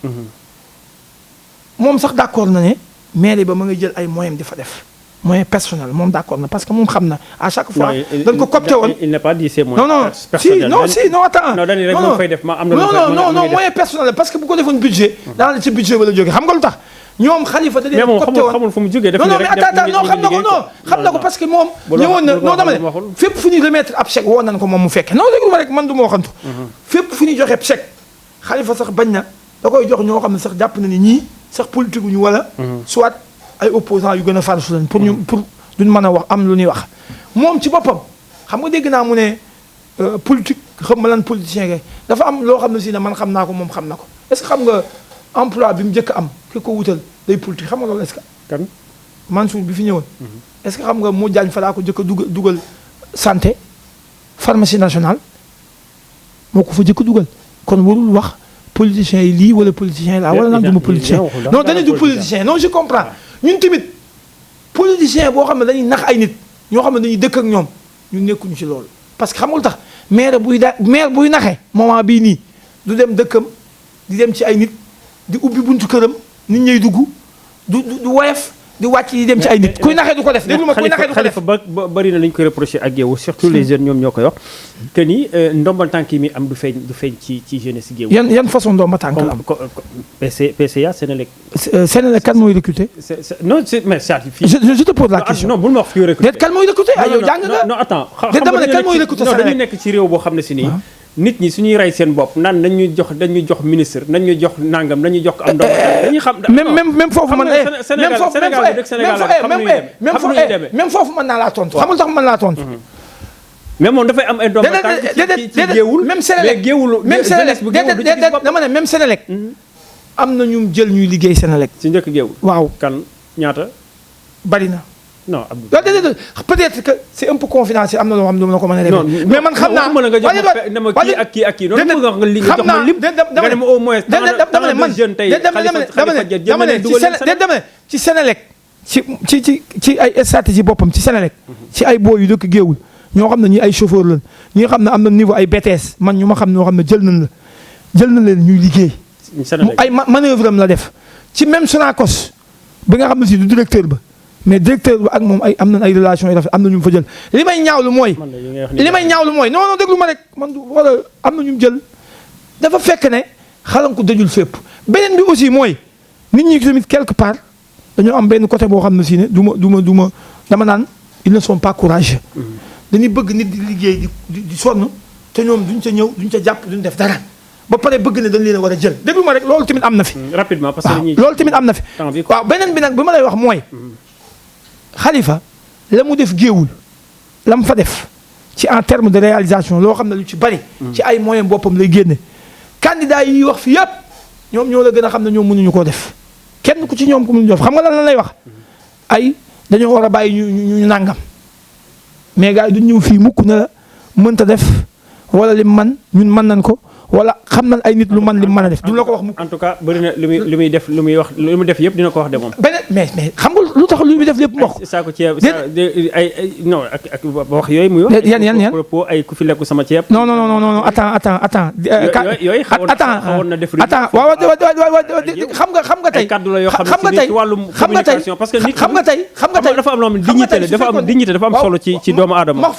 moom sax d'accord na ne mairie ba ma nga jël ay moyens di fa def moyen personnel moom d'accord na parce que moom xam na à chaque fois dañ ko copté woon il n'est pas dit c'est moyen personnel non attends non dañuy rek moom fay def ma am na non moyen personnel parce que bu ko defoon budget daanaka ci budget ba la jógee xam nga lu tax ñoom Khalifa da leen copté woon xamul fu mu jógee non mais attends non xam na ko parce que moom ñëwoon na non dama ne fépp fu ñuy remettre ab chèque woon nañ ko moom mu fekke non déglu ma rek man du ma waxantu fépp fu ñuy joxe chèque Khalifa sax bañ na da koy jox ñoo xam ne sax jàpp na ni ñii sax politique ñu wala soit ay opposants yu gën a farsu lañ pour duñ mën a wax am lu ñuy wax moom ci boppam xam nga dégg naa mu ne politique xam ma lan politicien kay dafa am loo xam ne si ne man xam naa ko moom xam na ko est-ce que xam nga emploi bi mu njëkk am ki ko wutal day politique xam nga loolu est-ce que kan Mansour bi fi ñëwoon est-ce que xam nga moo jaañ fa laa ko jëkk a dugal santé pharmacie nationale moo ko fa jëkk a dugal kon warul wax politiciens yi lii wala politiciens yi laa wala naan duma politicien non dañuy du politicien non je comprends ñun tamit politicien boo xam ne dañuy nax ay nit ñoo xam ne dañuy dëkk ak ñoom ñu nekkuñu ci loolu parce que xam nga lu tax maire buy naxee moment bii nii du dem dëkkam di dem ci ay nit di ubbi buntu këram nit ñay dugg du woyof di wàcc yi dem ci ay nit kuy naxee du ko def déglu ma kuy naxee du ko def Khalifa bari na lañu koy reproché ak yow surtout les jeunes ñoom ñoo koy wax que ni ndombal tànk yi mi am du feeñ ci jeunesse géew yan façon ndombal tànk la am PCA Sénélec kan mooy recruter non mais certifié je te pose la question non bul ma wax fii recruter kan mooy recruter ay yow jàng nga non attends dama ne kan mooy recruter non dañu nekk ci réew boo xam ne si nii nit ñi suñuy rey seen bopp naan dañuy jox ministre dañuy jox nangam dañuy jox am ndox dañuy xam même foofu man même foofu mën naa laa tontu xamul tax mën laa tontu mais moom dafay am ay ndox ci géewul même Sénélec dama ne même Sénélec am na ñu jël ñuy liggéey Sénélec ci njëkk géewul waaw kan ñaata bari na non peut-être que c'est un peu confidentiel am na loo xam ne du ma la ko mën a révéler mais man xam naa ne ma kii ak kii noonu nga li nga jox ma lépp nga dem au moins dama ne man jeune tey dama ne ci Sénélec ci ay stratégie boppam ci Sénélec ci ay boo yu dëkk géewul ñoo xam ne ñi ay chauffeur lañ ñi nga xam ne am na niveau ay BTS man ñu ma xam ñoo xam ne jël na leen ñuy liggéey ay manœuvre am la def ci même Sonacos bi nga xam ne si du directeur ba mais directeur bi ak moom am nañ ay relations yu rafet am na ñu fa jël li may ñaawlu mooy non déglu ma rek man wala am na ñu jël dafa fekk ne xalanku dajul fépp beneen bi aussi mooy nit ñi tamit quelque part dañoo am benn côté boo xam ne si ne du ma dama naan ils ne sont pas courageux dañuy bëgg nit di liggéey di sonn te ñoom duñ ca ñëw duñ ca jàpp duñ def dara ba pare bëgg ne dañ leen a war a jël déglu ma rek loolu tamit am na fi rapidement parce que loolu tamit am na fi waaw beneen bi nag bi ma lay wax mooy Khalifa la mu def géewul la mu fa def ci en terme de réalisation loo xam ne lu ci bari ci ay moyens boppam lay génne candidat yi wax fi yëpp ñoom ñoo la gën a xam ne ñoom mënuñu koo def kenn ku ci ñoom ku mënuñu def xam nga lan lay wax ay dañoo war a bàyyi ñu nàngam mais gars yi duñ ñëw fii mukk na la mënta def wala lim man ñun mën nañ ko wala xam nañ ay nit lu man lim mën a def duñ la ko wax mukk en tout cas bëri na lu muy def lu muy def yëpp dina ko wax de moom beneen mais xam nga lu tax lu muy def lépp mu wax saako ceeb ay non ak wax yooyu muy wax yan propos ay ku fi lekku sama ceeb non attends yooyu xawoon na def waaw xam nga tey ay kaddu la yoo xam ne ci wàllum communication parce que nit xam nga tey dafa am loo xam ne dignité dafa am solo ci doomu aadama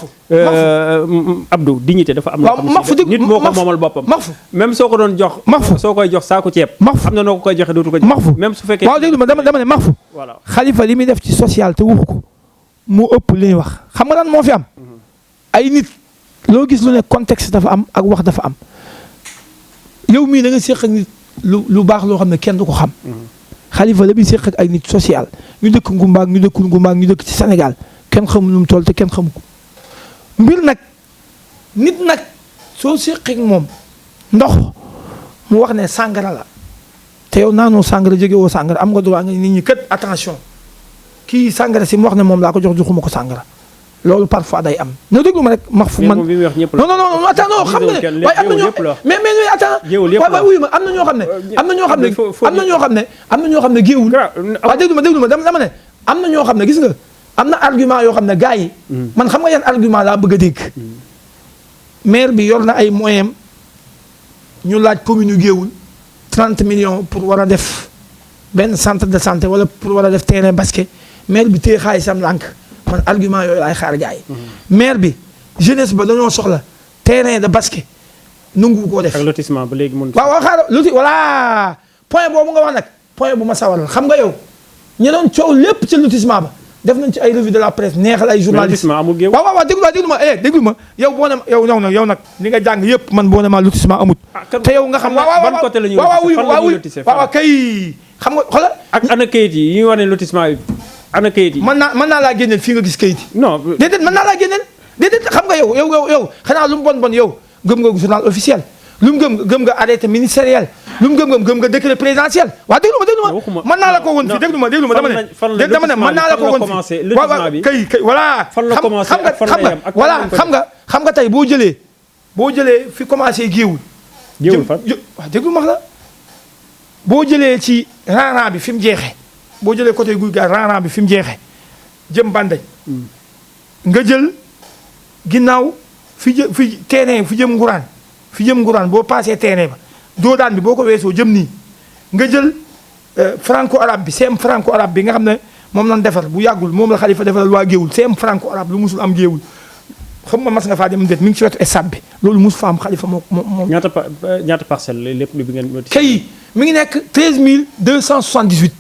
Abdou dignité dafa am loo xam ne nit moo ko moomal boppam même soo ko doon jox soo koy jox saako ceeb am na noo ko koy joxe dootu ko jox même su fekkee waaw déglu ma dama ne Mahfou voilà Khalifa li muy def ci social te waxu ko moo ëpp li ñuy wax xam nga lan moo fi am ay nit loo gis lu ne contexte dafa am ak wax dafa am yow mii da nga séq ak nit lu baax loo xam ne kenn du ko xam Khalifa la muy séq ak ay nit social ñu dëkk Ngumbaak ñu dëkkul Ngumbaak ñu dëkk ci Sénégal kenn xamul nu mu toll te kenn xamu ko mbir nag nit nag soo séq ak moom ndox mu wax ne sàngara la te yow naanoo sàngara jóge woo sàngara am nga droit nga nit ñi kët attention kii sàngara si mu wax ne moom laa ko joxuma ko sàngara loolu parfois day am na déglu ma rek max fu man non attends non xam nga ne waaye am na ñoo mais attends waaye wuyu ma am na ñoo xam ne géewul waaye déglu ma dama ne am na ñoo xam ne gis nga am na argument yoo xam ne gars yi man xam nga yan argument laa bëgg a dégg maire bi yor na ay moyens ñu laaj commune yu géewul 30 millions pour war a def benn centre de santé wala pour war a def terrain basket maire bi téye xaalisam lànk man argument yooyu laay xaar gars yi maire bi jeunesse ba dañoo soxla terrain de basket nangu koo def. ak lotissement ba léegi mun. waaw xaaral voilà point boobu nga wax nag point bu ma sawaral xam nga yow ñi doon coow lépp ci lotissement ba def nañ ci ay revue de la presse neexal ay journalistes. lotissement amul géew. waaw déglu ma yow boo ne yow nag li nga jàng yëpp man boo ne ma lotissement amut. te yow nga xam ban côté la ñuy lotissé waaw kay xam nga xoolal. ak ana kayit yi yi ñu wax ne lotissement yi ana kayit yi. mën naa laa génneel fii nga gis kayit yi. non déedéet mën naa laa génneel déedéet xam nga yow xanaa lu mu bon yow gëm nga journal officiel lu mu gëm nga arrêté ministériel lu mu gëm nga décret présidentiel waaw déglu ma mën naa la ko woon fii déglu ma dama ne mën naa la ko woon fii waaw kay voilà xam nga tey boo jëlee fi commencé géewul fan waaw déglu ma la boo jëlee ci rang bi fi mu jeexee boo jëlee côté guy gaar rang bi fi mu jeexee jëm bandañ nga jël ginnaaw fi terrain fi jëm nguraan boo passé terrain ba doodaan bi boo ko weesoo jëm nii nga jël franco arabe bi CEM franco arabe bi nga xam ne moom lañ defar bu yàggul moom la Xalifa defaral waa géewul CEM franco arabe lu musul am géewul xam nga mas nga faa dem det mi ngi ci wetu stade bi loolu musul fa am Xalifa moom ñaata parcelle lépp bi ngeen kay mi ngi nekk 13278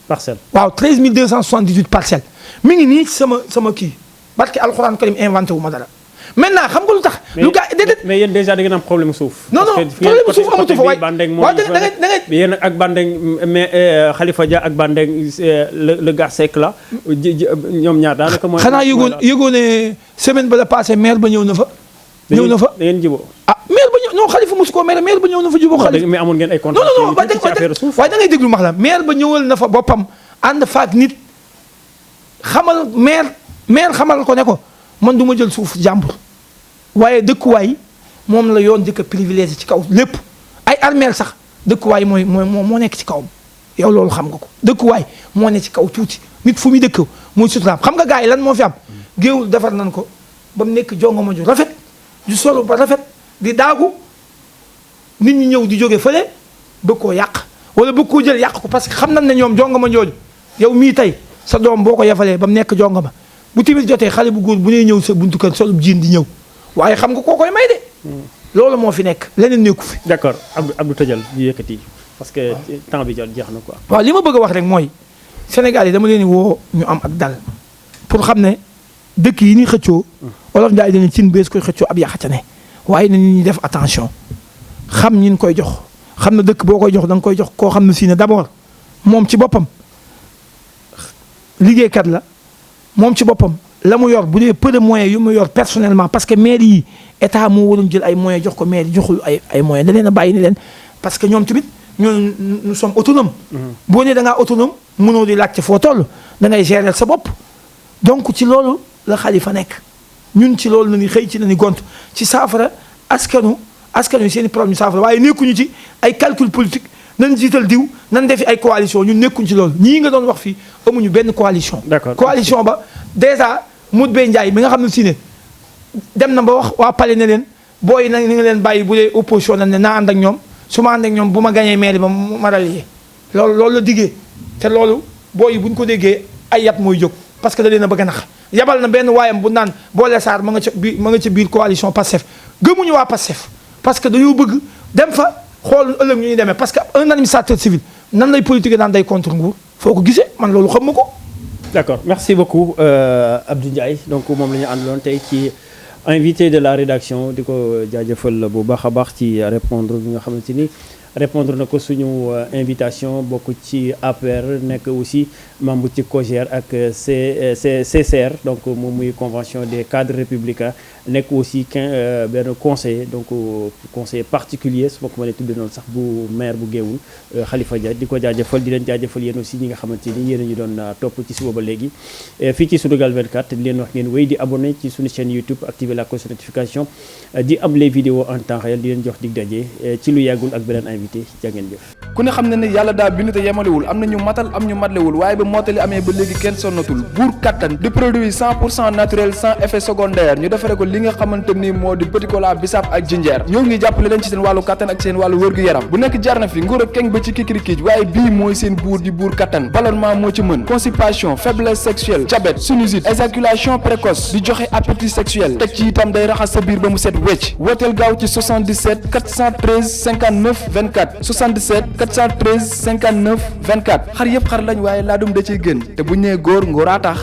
parcelle waaw 13278 parcelles mi ngi nii sama kii barke alxuraan karim inventé wu ma dara maintenant xam nga lu tax. lu gaa déedéet mais yéen déjà da ngeen am problème suuf. non problème suuf amatu fa waaye da ngay yéen ak Bandeng mais Khalifa Dia ak Bandeng le gars sec là ñoom ñaar daanaka mooy. xanaa yëgoon ne semaine ba la passé maire ba ñëw na fa. da ngeen jiboo maire ba ñëw non Khalifa mosu koo maire ba ñëw na fa jiboo Khalifa. mais amoon ngeen ay contrat ci affaire suuf. waaye da ngay déglu max la maire ba ñëwal na fa boppam ànd faak nit xamal maire xamal ko ne ko man du ma jël suuf jàmbur waaye dëkkuwaay moom la yoon jëkk a privilégié ci kaw lépp ay armeel sax dëkkuwaay moo nekk ci kawam yow loolu xam nga ko dëkkuwaay moo nekk ci kaw tuuti nit fu muy dëkk muy suturaam xam nga gars yi lan moo fi am géewul defar nañ ko ba mu nekk jongoma ju rafet ju solo ba rafet di daagu nit ñi ñëw di jóge fële bëgg koo yàq wala bëgg koo jël yàq ko parce que xam nañ ne ñoom jongoma jooju yow mii tey sa doom boo ko yafalee ba mu nekk jongoma bu timis jotee xale bu góor bu nee ñëw sa buntu kër solub jiin di ñëw waaye xam nga koo koy may de. loolu moo fi nekk leneen nekku fi. d'accord Abdou tëjal ñu yëkkati parce que temps bi jeex na quoi. waaw li ma bëgg a wax rek mooy Sénégal yi dama leen woo ñu am ak dal pour xam ne dëkk yi ni xëccoo. Wolof Njaay dañuy cin bees koy xëccoo ab yaxate ne waaye na nit ñi def attention xam ñin koy jox xam na dëkk boo koy jox da nga koy jox koo xam ne si ne d'abord moom ci boppam liggéeykat la. moom ci boppam la mu yor bu dee peu de moyens yu mu yor personnellement parce que maire yi état moo waroon jël ay moyens jox ko maire yi joxul ay moyens da leen a bàyyi ni leen parce que ñoom tamit ñoo nous sommes autonomes. boo nee da ngaa autonome mënoo di laajte foo toll da ngay gérer sa bopp. donc ci loolu la Khalifa nekk ñun ci loolu la ñuy xëy ci la ñuy gont ci saafara askanu seen i problème saafara waaye nekkuñu ci ay calcul politique nan jiital diw nan defi ay coalition ñun nekkuñ ci loolu ñii nga doon wax fii amuñu benn coalition. d'accord coalition ba déjà Modou Bey Ndiaye mi nga xam ne si ne dem na ba wax waa Palais ne leen booy na ni nga leen bàyyi bu dee opposition nañ ne naa ànd ak ñoom su ma ànd ak ñoom bu ma gañee mairie ba ma rallier loolu la diggee te loolu booy yi bu ñu ko déggee ay yat mooy jóg parce que da leen a bëgg a nax yabal na benn waayam bu naan Boole Sarr ma nga ca biir coalition Pastef gëmuñu waa Pastef parce que dañoo bëgg dem fa xool ëllëg ñu ñuy demee parce que un administrateur civil nan lay politique naan day contre nguur foo ko gisee man loolu xam ma ko. d'accord merci beaucoup Abdou Ndiaye donc moom la ñu àndaloon tey ci invité de la rédaction di ko jaajëfal bu baax a baax ci répondre bi nga xamante ni répondre na ko suñu invitation bokk ci APR nekk aussi membre ci COJER ak CCR donc moom muy convention des cadres républicains nekk aussi benn conseiller donc conseiller particulier su ma ko mënee tuddee noonu sax bu maire bu Géoul Khalifa Dia di ko jaajëfal di leen jaajëfal yéen aussi ñi nga xamante ni yéen a ñu doon topp ci suba ba léegi fii ci Sunugal 24 di leen wax ngeen wéy di abonné ci suñu chaîne YouTube activer la cloche de notification di am les vidéos en temps réel di leen jox dig daje ci lu yàggul ak beneen invité jàngeen jëf. ku ne xam ne ne yàlla daa bind te yemalewul am na ñu matal am ñu matlewul waaye ba mottali amee ba léegi kenn sonnatul buur kattan di produit 100% naturel sans effet secondaire ñu defare ko li nga xamante ni moo di petit cola bisaab ak jinjeer ñoo ngi jàppale leen ci seen wàllu kattan ak seen wàllu wërgu-yaram bu nekk jarna fi nguur ak keng ba ci kikirikiij waaye bii mooy seen buur di buur kattan ballonnement moo ci mën constipation faiblesse sexuelle diabète sinusite éjaculation précoce di joxe appétit sexuel teg ci itam day raxas sa biir ba mu set wecc wooteel gaaw ci 77 413 59 24 77 413 59 24 xar yëpp xar lañ waaye laadum da ciy gën te bu ñu nee góor ngóoraa tax